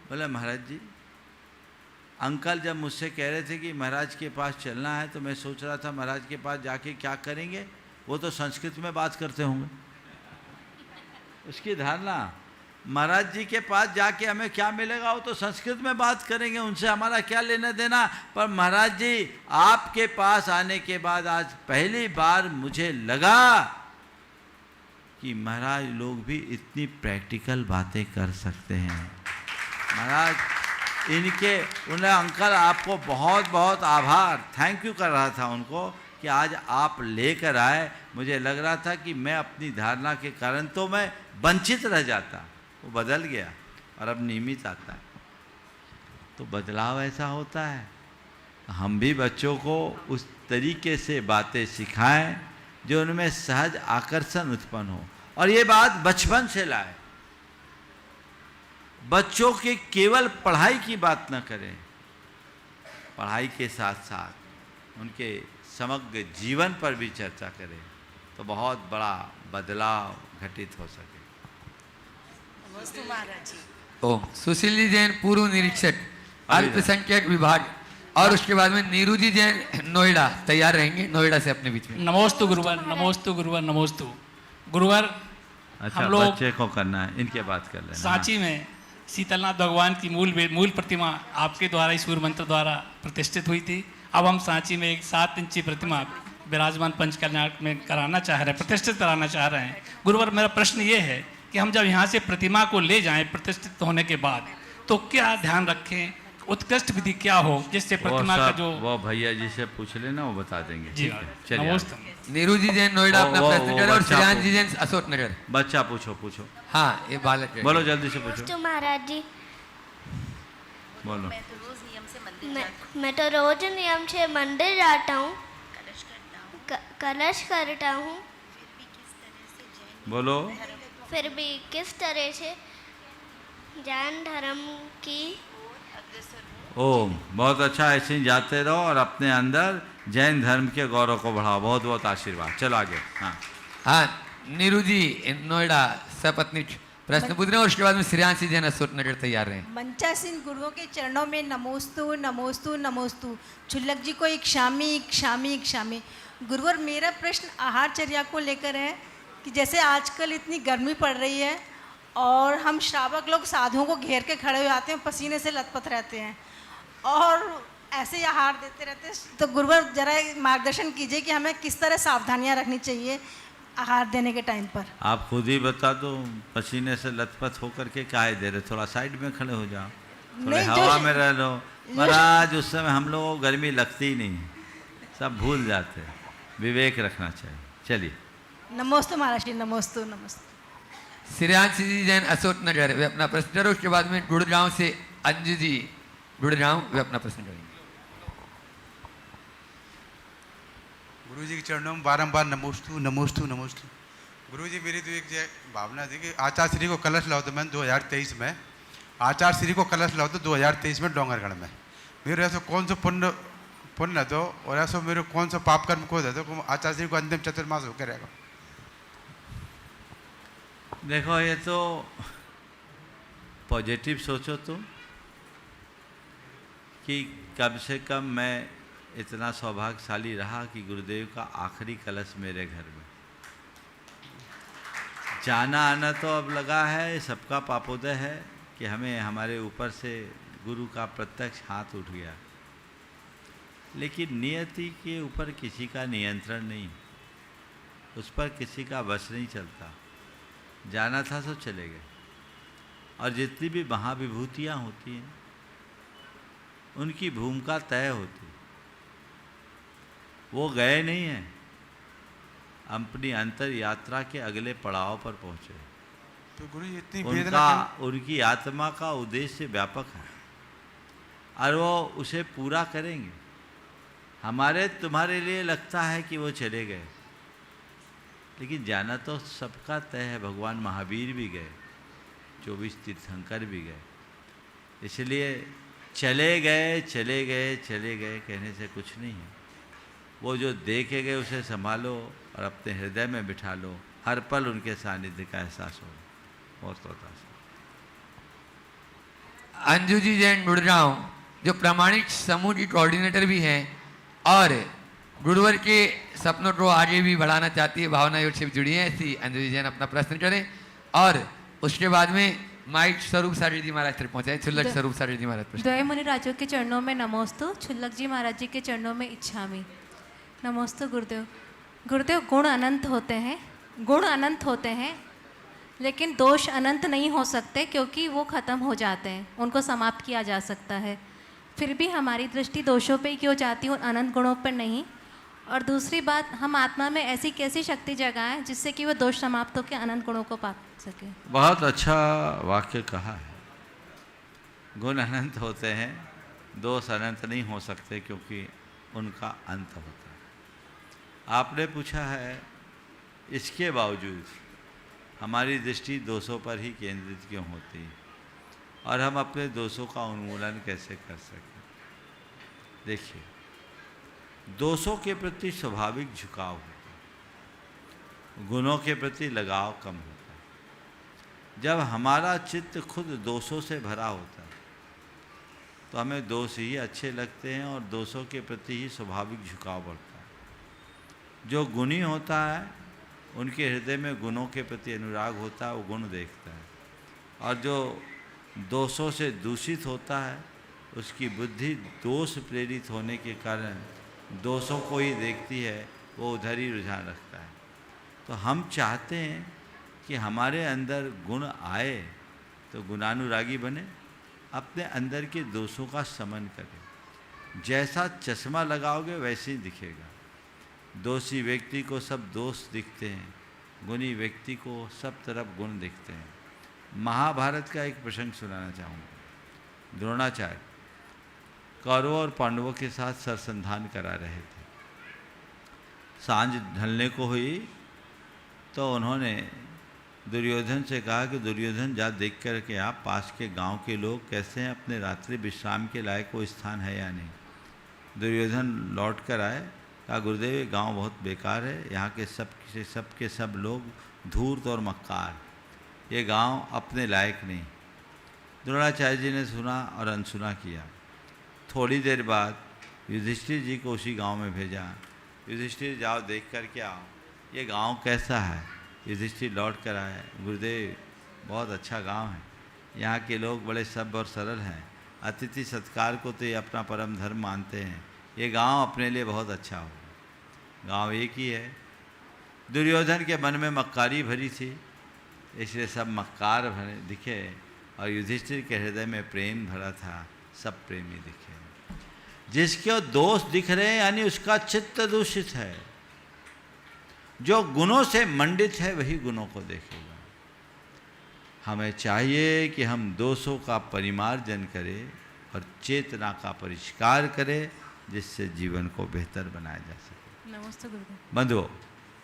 बोला महाराज जी, अंकल जब मुझसे कह रहे थे कि महाराज के पास चलना है तो मैं सोच रहा था महाराज के पास जाके क्या करेंगे, वो तो संस्कृत में बात करते होंगे। उसकी धारणा, महाराज जी के पास जाके हमें क्या मिलेगा, वो तो संस्कृत में बात करेंगे, उनसे हमारा क्या लेना देना। पर महाराज जी आपके पास आने के बाद आज पहली बार मुझे लगा कि महाराज लोग भी इतनी प्रैक्टिकल बातें कर सकते हैं। महाराज इनके, उन्हें अंकल आपको बहुत बहुत आभार, थैंक यू कर रहा था उनको कि आज आप लेकर आए। मुझे लग रहा था कि मैं अपनी धारणा के कारण तो मैं वंचित रह जाता, वो बदल गया और अब नियमित आता है। तो बदलाव ऐसा होता है। हम भी बच्चों को उस तरीके से बातें सिखाएं जो उनमें सहज आकर्षण उत्पन्न हो, और ये बात बचपन से लाए। बच्चों के केवल पढ़ाई की बात न करें, पढ़ाई के साथ साथ उनके समग्र जीवन पर भी चर्चा करें, तो बहुत बड़ा बदलाव घटित हो सके। ओम। सुशीली जैन पूर्व निरीक्षक अल्पसंख्यक विभाग, और उसके बाद में नीरू जी जैन नोएडा तैयार रहेंगे, नोएडा से अपने बीच में। नमोस्तु गुरुवर, नमोस्तु गुरुवर, नमोस्तु गुरुवर। अच्छा, हम लोग बच्चे को करना है, इनके बात कर लेना। सांची में शीतलनाथ भगवान की मूल प्रतिमा आपके द्वारा इस सूर्य मंत्र द्वारा प्रतिष्ठित हुई थी। अब हम सांची में एक 7 इंची प्रतिमा विराजमान पंच कल्याण में कराना चाह रहे हैं, प्रतिष्ठित कराना चाह रहे हैं। गुरुवर मेरा प्रश्न ये है कि हम जब यहाँ से प्रतिमा को ले जाएं प्रतिष्ठित होने के बाद, तो क्या ध्यान रखें, उत्कृष्ट विधि क्या हो जिससे प्रतिमा का जो वो भैया जी से पूछ लेना, वो बता देंगे। जी ठीक है, चलिए नमोस्तु। नीरू जी जैन नोएडा अपना वो प्रश्न करें और बच्चा श्रेयांश को- जी जैन अशोक नगर। बच्चा पूछो पूछो, हाँ ये बालक है। बोलो जल्दी से पूछो, महाराज जी बोलो। मैं तो रोज नियम से मंदिर जाता हूँ, कलश करता हूँ, बोलो। फिर भी किस तरह से जैन धर्म की ओम, बहुत अच्छा, ऐसे ही जाते रहो और अपने अंदर जैन धर्म के गौरव को बढ़ाओ। बहुत बहुत आशीर्वाद। चलो आगे। हाँ हाँ नीरू जी नोएडा सपत्नी प्रश्न पूछ रहे हैं और उसके बाद में श्रेयांश जी जैन अशोक नगर तैयार रहे। मंचासीन गुरुओं के चरणों में नमोस्तु नमोस्तु नमोस्तु। छुल्लक जी को एक शामी। गुरुवर, मेरा प्रश्न आहारचर्या को लेकर है कि जैसे आजकल इतनी गर्मी पड़ रही है और हम श्रावक लोग साधुओं को घेर के खड़े हो जाते हैं, पसीने से लथपथ रहते हैं और ऐसे ही आहार देते रहते हैं, तो गुरुवर जरा मार्गदर्शन कीजिए कि हमें किस तरह सावधानियां रखनी चाहिए आहार देने के टाइम पर। आप खुद ही बता दो, पसीने से लथपथ होकर के काहे दे रहे, थोड़ा साइड में खड़े हो जाओ, थोड़े नहीं, हवा में रह लो। महाराज उस समय हम लोगों को गर्मी लगती ही नहीं, सब भूल जाते हैं। विवेक रखना चाहिए। चलिए। नमोस्तु महाराज जी, नमोस्तु। श्रेयांश जी जैन अशोक नगर वे अपना प्रश्न करें, उसके बाद में गुड़गांव से अंजू जी गुड़गांव वे अपना प्रश्न करेंगे। गुरु जी के चरणों में बारंबार नमोस्तु। गुरु जी, मेरी तो एक भावना थी कि आचार्य श्री को कलश लाओ तो मैंने 2023 में आचार्य श्री को कलश लाओ तो 2023 में डोंगरगढ़ में मेरे ऐसा कौन सा पुण्य तो और ऐसा मेरे कौन सा पाप कर्म को दे दो आचार्य श्री को अंतिम चतुर्मास होकर रहेगा। देखो, ये तो पॉजिटिव सोचो तो कि कम से कम मैं इतना सौभाग्यशाली रहा कि गुरुदेव का आखिरी कलश मेरे घर में। जाना आना तो अब लगा है, सबका पापोदय है कि हमें हमारे ऊपर से गुरु का प्रत्यक्ष हाथ उठ गया, लेकिन नियति के ऊपर किसी का नियंत्रण नहीं, उस पर किसी का वश नहीं चलता। जाना था तो चले गए, और जितनी भी महाविभूतियाँ होती हैं उनकी भूमिका तय होती, वो गए नहीं हैं, अपनी अंतर यात्रा के अगले पड़ाव पर पहुँचे। तो गुरु जी इतनी उनकी आत्मा का उद्देश्य व्यापक है और वो उसे पूरा करेंगे। हमारे तुम्हारे लिए लगता है कि वो चले गए, लेकिन जाना तो सबका तय है। भगवान महावीर भी गए, 24 तीर्थंकर भी गए, इसलिए चले गए कहने से कुछ नहीं है। वो जो देखे गए उसे संभालो और अपने हृदय में बिठा लो, हर पल उनके सानिध्य का एहसास हो। बहुत अंजू जी जैन गुड़गांव जो प्रामाणिक समूह की कोऑर्डिनेटर भी हैं और गुरुवर के सपनों को आगे भी बढ़ाना चाहती है, भावना योग से जुड़ी है, ऐसी अंजू जी जैन अपना प्रश्न करें और उसके बाद में माइक स्वरूप सागर जी महाराज तक पहुंचाए। छुल्लक स्वरूप सागर जी महाराज द्वय मुनि राजों के चरणों में नमोस्तु, छुल्लक जी महाराज जी के चरणों में इच्छामि। नमोस्तु गुरुदेव। गुरुदेव, गुण अनंत होते हैं लेकिन दोष अनंत नहीं हो सकते, क्योंकि वो ख़त्म हो जाते हैं, उनको समाप्त किया जा सकता है। फिर भी हमारी दृष्टि दोषों पे ही क्यों जाती है, उन अनंत गुणों पर नहीं। और दूसरी बात, हम आत्मा में ऐसी कैसी शक्ति जगाएं जिससे कि वो दोष समाप्त होकर अनंत गुणों को पा सके। बहुत अच्छा वाक्य कहा है। गुण अनंत होते हैं, दोष अनंत नहीं हो सकते, क्योंकि उनका अंत होता है। आपने पूछा है इसके बावजूद हमारी दृष्टि दोषों पर ही केंद्रित क्यों होती है और हम अपने दोषों का उन्मूलन कैसे कर सकें। देखिए, दोषों के प्रति स्वाभाविक झुकाव होता है, गुणों के प्रति लगाव कम होता है। जब हमारा चित्त खुद दोषों से भरा होता है तो हमें दोष ही अच्छे लगते हैं और दोषों के प्रति ही स्वाभाविक झुकाव बढ़ता है। जो गुणी होता है उनके हृदय में गुणों के प्रति अनुराग होता है, वो गुण देखता है, और जो दोषों से दूषित होता है उसकी बुद्धि दोष प्रेरित होने के कारण दोषों को ही देखती है, वो उधर ही रुझान रखता है। तो हम चाहते हैं कि हमारे अंदर गुण आए तो गुणानुरागी बने अपने अंदर के दोषों का शमन करें। जैसा चश्मा लगाओगे वैसे ही दिखेगा। दोषी व्यक्ति को सब दोष दिखते हैं, गुणी व्यक्ति को सब तरफ गुण दिखते हैं। महाभारत का एक प्रसंग सुनाना चाहूँगा। द्रोणाचार्य कौरवों और पांडवों के साथ सरसंधान करा रहे थे। सांझ ढलने को हुई तो उन्होंने दुर्योधन से कहा कि दुर्योधन जा देख कर के आप पास के गांव के लोग कैसे हैं, अपने रात्रि विश्राम के लायक कोई स्थान है या नहीं। दुर्योधन लौट कर आए, कहा गुरुदेव ये गाँव बहुत बेकार है, यहाँ के सब लोग धूर्त और मक्कार, ये गांव अपने लायक नहीं। द्रोणाचार्य जी ने सुना और अनसुना किया। थोड़ी देर बाद युधिष्ठिर जी को उसी गांव में भेजा। युधिष्ठिर जाओ देख कर के आओ ये गांव कैसा है। युधिष्ठिर लौट कर आए, गुरुदेव बहुत अच्छा गांव है, यहाँ के लोग बड़े सभ्य और सरल हैं, अतिथि सत्कार को तो ये अपना परम धर्म मानते हैं, ये गांव अपने लिए बहुत अच्छा होगा। गांव एक ही है। दुर्योधन के मन में मक्कारी भरी थी, इसलिए सब मक्कार भरे दिखे, और युधिष्ठिर के हृदय में प्रेम भरा था, सब प्रेमी दिखे। जिसके दोष दिख रहे हैं यानी उसका चित्त दूषित है। जो गुणों से मंडित है वही गुणों को देखेगा। हमें चाहिए कि हम दोषों का परिमार्जन करें और चेतना का परिष्कार करें, जिससे जीवन को बेहतर बनाया जा सके। नमस्ते गुरुदेव। बंधुओं,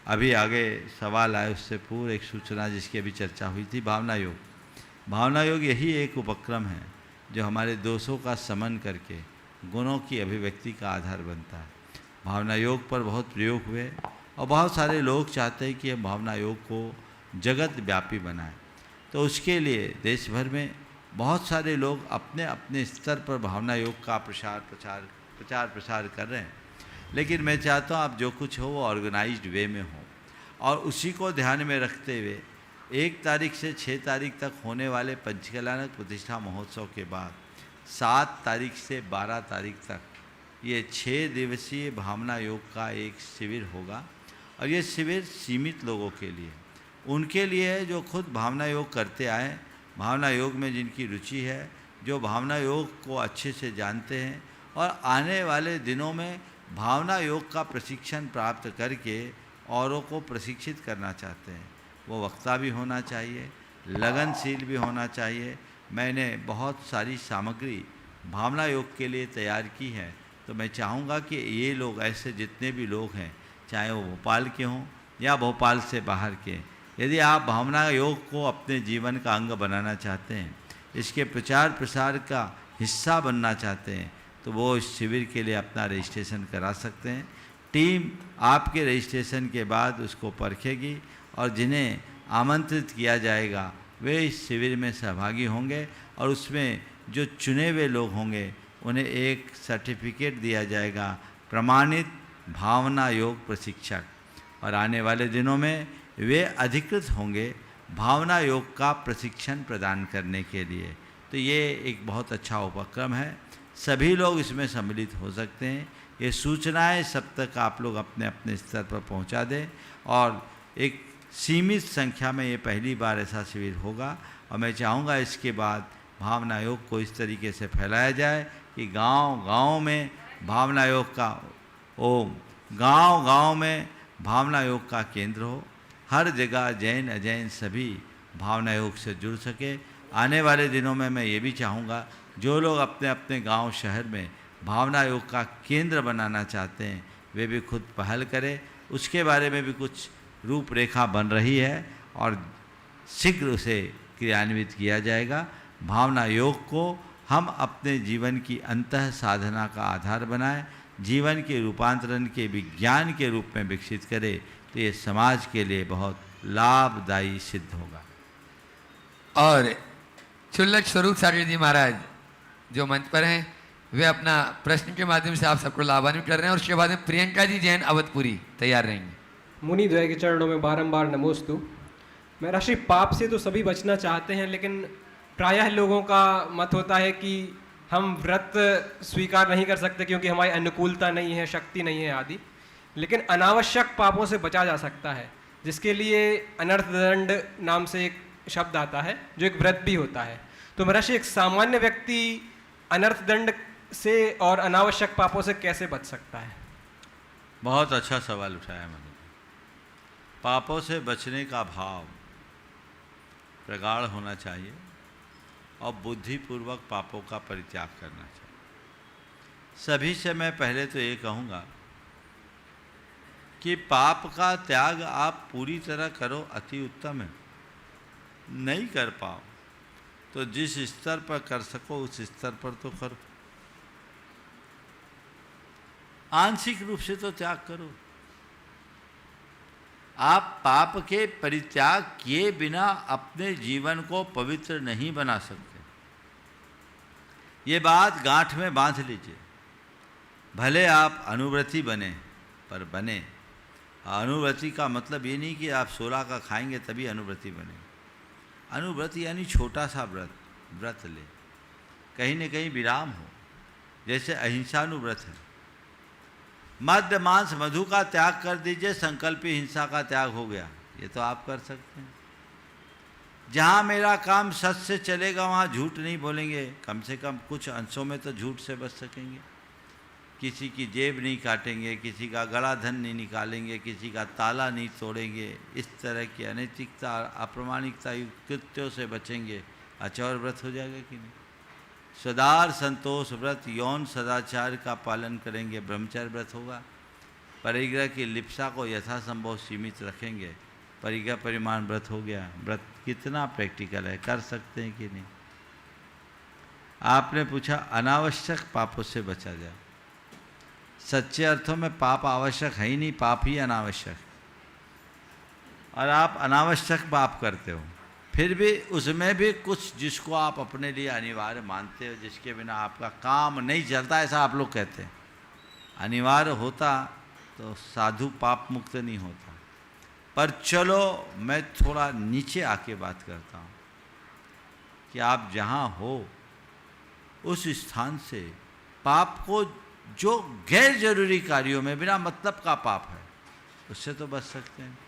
अभी आगे सवाल आए उससे पूर्व एक सूचना जिसकी अभी चर्चा हुई थी, भावना योग। भावना योग यही एक उपक्रम है जो हमारे दोषों का शमन करके गुणों की अभिव्यक्ति का आधार बनता है। भावना योग पर बहुत प्रयोग हुए और बहुत सारे लोग चाहते हैं कि हम भावना योग को जगत व्यापी बनाएं। तो उसके लिए देश भर में बहुत सारे लोग अपने अपने स्तर पर भावना योग का प्रचार प्रसार कर रहे हैं। लेकिन मैं चाहता हूँ आप जो कुछ हो वो ऑर्गेनाइज्ड वे में हो, और उसी को ध्यान में रखते हुए 1 तारीख से 6 तारीख तक होने वाले पंचकल्याणक प्रतिष्ठा महोत्सव के बाद 7 तारीख से 12 तारीख तक ये 6 दिवसीय भावना योग का एक शिविर होगा। और ये शिविर सीमित लोगों के लिए, उनके लिए है जो खुद भावना योग करते आए, भावना योग में जिनकी रुचि है, जो भावना योग को अच्छे से जानते हैं और आने वाले दिनों में भावना योग का प्रशिक्षण प्राप्त करके औरों को प्रशिक्षित करना चाहते हैं। वो वक्ता भी होना चाहिए, लगनशील भी होना चाहिए। मैंने बहुत सारी सामग्री भावना योग के लिए तैयार की है, तो मैं चाहूँगा कि ये लोग, ऐसे जितने भी लोग हैं, चाहे वो भोपाल के हों या भोपाल से बाहर के, यदि आप भावना योग को अपने जीवन का अंग बनाना चाहते हैं, इसके प्रचार प्रसार का हिस्सा बनना चाहते हैं, तो वो इस शिविर के लिए अपना रजिस्ट्रेशन करा सकते हैं। टीम आपके रजिस्ट्रेशन के बाद उसको परखेगी और जिन्हें आमंत्रित किया जाएगा वे इस शिविर में सहभागी होंगे, और उसमें जो चुने हुए लोग होंगे उन्हें एक सर्टिफिकेट दिया जाएगा, प्रमाणित भावना योग प्रशिक्षक, और आने वाले दिनों में वे अधिकृत होंगे भावना योग का प्रशिक्षण प्रदान करने के लिए। तो ये एक बहुत अच्छा उपक्रम है, सभी लोग इसमें सम्मिलित हो सकते हैं। ये सूचनाएं सब तक आप लोग अपने अपने स्तर पर पहुंचा दें, और एक सीमित संख्या में ये पहली बार ऐसा शिविर होगा। और मैं चाहूँगा इसके बाद भावना योग को इस तरीके से फैलाया जाए कि गांव-गांव में भावना योग का गांव-गांव में भावना योग का केंद्र हो, हर जगह जैन अजैन सभी भावना योग से जुड़ सके। आने वाले दिनों में मैं ये भी चाहूँगा जो लोग अपने अपने गांव शहर में भावना योग का केंद्र बनाना चाहते हैं वे भी खुद पहल करें। उसके बारे में भी कुछ रूपरेखा बन रही है और शीघ्र उसे क्रियान्वित किया जाएगा। भावना योग को हम अपने जीवन की अंतः साधना का आधार बनाएं, जीवन के रूपांतरण के विज्ञान के रूप में विकसित करें, तो ये समाज के लिए बहुत लाभदायी सिद्ध होगा। और क्षुल्लक स्वरूप सागर जी महाराज जो मंच पर हैं वे अपना प्रश्न के माध्यम से आप सबको लाभान्वित कर रहे हैं, और उसके बाद में प्रियंका जी जैन अवधपुरी तैयार रहेंगे। मुनि द्वय के चरणों में बारंबार नमोस्तु। मैं राशि पाप से तो सभी बचना चाहते हैं, लेकिन प्रायः लोगों का मत होता है कि हम व्रत स्वीकार नहीं कर सकते क्योंकि हमारी अनुकूलता नहीं है, शक्ति नहीं है आदि। लेकिन अनावश्यक पापों से बचा जा सकता है, जिसके लिए अनर्थदंड नाम से एक शब्द आता है जो एक व्रत भी होता है। तो महर्षि एक सामान्य व्यक्ति अनर्थ दंड से और अनावश्यक पापों से कैसे बच सकता है? बहुत अच्छा सवाल उठाया मैंने। पापों से बचने का भाव प्रगाढ़ होना चाहिए और बुद्धिपूर्वक पापों का परित्याग करना चाहिए। सभी से मैं पहले तो ये कहूँगा कि पाप का त्याग आप पूरी तरह करो, अति उत्तम है। नहीं कर पाओ तो जिस स्तर पर कर सको उस स्तर पर तो करो। आंशिक रूप से तो त्याग करो। आप पाप के परित्याग किए बिना अपने जीवन को पवित्र नहीं बना सकते। ये बात गांठ में बांध लीजिए। भले आप अनुव्रती बने, पर बने। अनुव्रती का मतलब ये नहीं कि आप 16 का खाएंगे तभी अनुव्रती बने। अनुव्रती यानी छोटा सा व्रत ले, कहीं न कहीं विराम हो, जैसे अहिंसानुव्रत है। मद्य मांस मधु का त्याग कर दीजिए, संकल्पी हिंसा का त्याग हो गया। ये तो आप कर सकते हैं। जहाँ मेरा काम सच से चलेगा वहाँ झूठ नहीं बोलेंगे, कम से कम कुछ अंशों में तो झूठ से बच सकेंगे। किसी की जेब नहीं काटेंगे, किसी का गला धन नहीं निकालेंगे, किसी का ताला नहीं तोड़ेंगे। इस तरह की अनैतिकता अप्रामाणिकता युक्त कृत्यों से बचेंगे। आचौर व्रत हो जाएगा कि नहीं? सदार संतोष व्रत, यौन सदाचार का पालन करेंगे, ब्रह्मचर्य व्रत होगा। परिग्रह की लिप्सा को यथासंभव सीमित रखेंगे, परिग्रह परिमाण व्रत हो गया। व्रत कितना प्रैक्टिकल है, कर सकते हैं कि नहीं? आपने पूछा अनावश्यक पापों से बचा जाए। सच्चे अर्थों में पाप आवश्यक है ही नहीं, पाप ही अनावश्यक। और आप अनावश्यक पाप करते हो, फिर भी उसमें भी कुछ जिसको आप अपने लिए अनिवार्य मानते हो, जिसके बिना आपका काम नहीं चलता, ऐसा आप लोग कहते हैं। अनिवार्य होता तो साधु पाप मुक्त नहीं होता। पर चलो मैं थोड़ा नीचे आके बात करता हूँ कि आप जहाँ हो उस स्थान से पाप को, जो गैर जरूरी कार्यों में बिना मतलब का पाप है, उससे तो बच सकते हैं।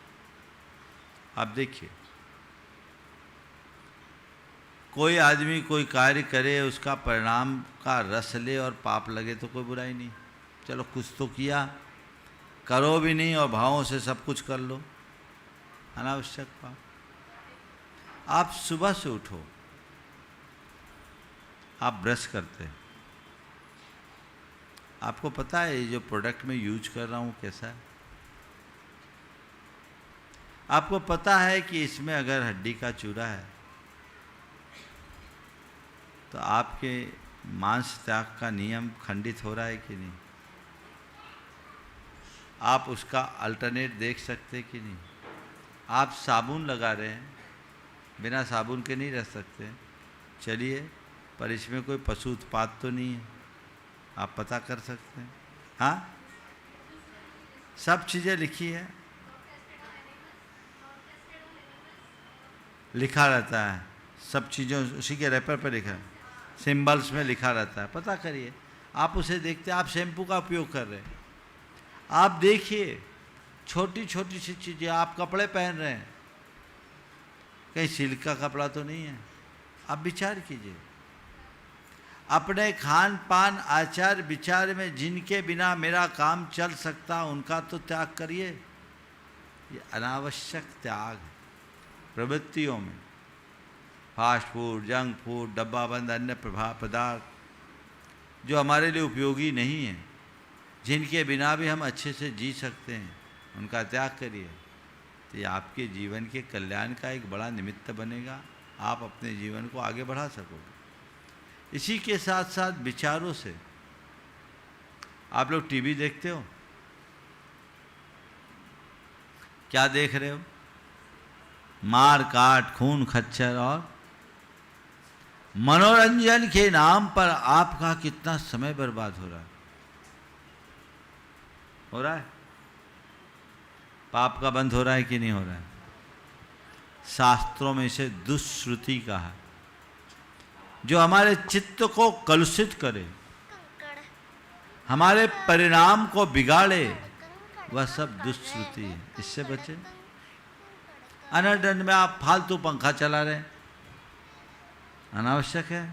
आप देखिए, कोई आदमी कोई कार्य करे, उसका परिणाम का रस ले और पाप लगे तो कोई बुराई नहीं। चलो कुछ तो किया, करो भी नहीं और भावों से सब कुछ कर लो, अनावश्यक पाप। आप सुबह से उठो, आप ब्रश करते हैं, आपको पता है ये जो प्रोडक्ट मैं यूज कर रहा हूँ कैसा है? आपको पता है कि इसमें अगर हड्डी का चूरा है तो आपके मांस त्याग का नियम खंडित हो रहा है कि नहीं? आप उसका अल्टरनेट देख सकते कि नहीं? आप साबुन लगा रहे हैं, बिना साबुन के नहीं रह सकते। चलिए, पर इसमें कोई पशु उत्पाद तो नहीं है, आप पता कर सकते हैं। हाँ, सब चीज़ें लिखी है, लिखा रहता है, सब चीज़ों उसी के रैपर पर लिखा है, सिंबल्स में लिखा रहता है। पता करिए, आप उसे देखते हैं। आप शैम्पू का उपयोग कर रहे हैं, आप देखिए छोटी छोटी सी चीज़ें। आप कपड़े पहन रहे हैं, कहीं सिल्क का कपड़ा तो नहीं है, आप विचार कीजिए। अपने खान पान आचार विचार में जिनके बिना मेरा काम चल सकता, उनका तो त्याग करिए। ये अनावश्यक त्याग है। प्रवृत्तियों में फास्ट फूड, जंक फूड, डब्बा बंद अन्य पदार्थ जो हमारे लिए उपयोगी नहीं है, जिनके बिना भी हम अच्छे से जी सकते हैं, उनका त्याग करिए। तो ये आपके जीवन के कल्याण का एक बड़ा निमित्त बनेगा। आप अपने जीवन को आगे बढ़ा सकोगे। इसी के साथ साथ विचारों से, आप लोग टीवी देखते हो, क्या देख रहे हो? मार काट, खून खच्चर और मनोरंजन के नाम पर आपका कितना समय बर्बाद हो रहा है। हो रहा है? पाप का बंद हो रहा है कि नहीं हो रहा है? शास्त्रों में इसे दुष्श्रुति कहा है। जो हमारे चित्त को कलुषित करे, हमारे परिणाम को बिगाड़े, वह सब दुष्श्रुति है। इससे बचे। अनर्दंड में आप फालतू पंखा चला रहे हैं, अनावश्यक है।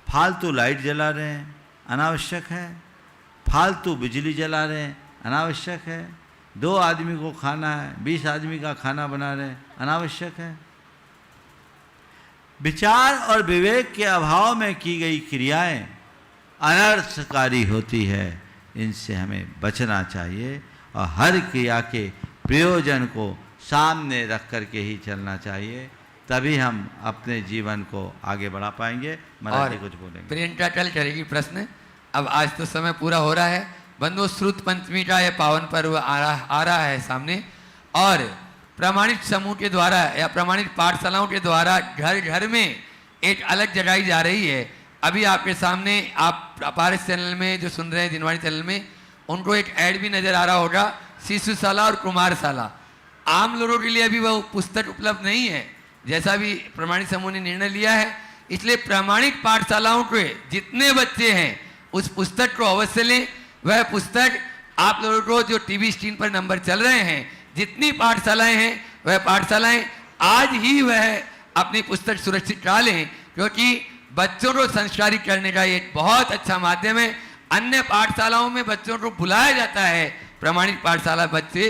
फालतू लाइट जला रहे हैं, अनावश्यक है। फालतू बिजली जला रहे हैं, अनावश्यक है। 2 आदमी को खाना है, 20 आदमी का खाना बना रहे हैं, अनावश्यक है। विचार और विवेक के अभाव में की गई क्रियाएं अनर्थकारी होती है। इनसे हमें बचना चाहिए और हर क्रिया के प्रयोजन को सामने रख कर के ही चलना चाहिए, तभी हम अपने जीवन को आगे बढ़ा पाएंगे। महाराज जी कुछ बोलेंगे। प्रियंका कल करेगी प्रश्न। अब आज तो समय पूरा हो रहा है। बंधु, श्रुत पंचमी का यह पावन पर्व आ रहा है सामने, और प्रमाणित समूह के द्वारा या प्रमाणित पाठशालाओं के द्वारा घर घर में एक अलग जगाई जा रही है। अभी आपके सामने, आप अपारस चैनल में जो सुन रहे हैं, दिनवाणी चैनल में, उनको एक ऐड भी नजर आ रहा होगा, शिशुशाला और कुमारशाला। आम लोगों के लिए अभी वह पुस्तक उपलब्ध नहीं है, जैसा भी प्रमाणित समूह ने निर्णय लिया है। इसलिए प्रमाणित पाठशालाओं के जितने बच्चे हैं उस पुस्तक को अवश्य लें। वह पुस्तक आप लोगों को जो टीवी स्क्रीन पर नंबर चल रहे हैं, जितनी पाठशालाएं हैं वह पाठशालाएं आज ही वह अपनी पुस्तक सुरक्षित करा लें, क्योंकि बच्चों को संस्कारित करने का एक बहुत अच्छा माध्यम है। अन्य पाठशालाओं में बच्चों को बुलाया जाता है, प्रमाणित पाठशाला बच्चे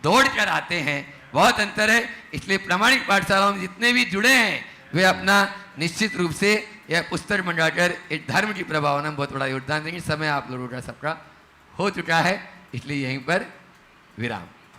दौड़ कर आते हैं, बहुत अंतर है। इसलिए प्रमाणित पाठशालाओं में जितने भी जुड़े हैं वे अपना निश्चित रूप से यह पुस्तक मंगाकर एक धर्म की प्रभावना में बहुत बड़ा योगदान देंगे। समय आप लोगों का सबका हो चुका है, इसलिए यहीं पर विराम।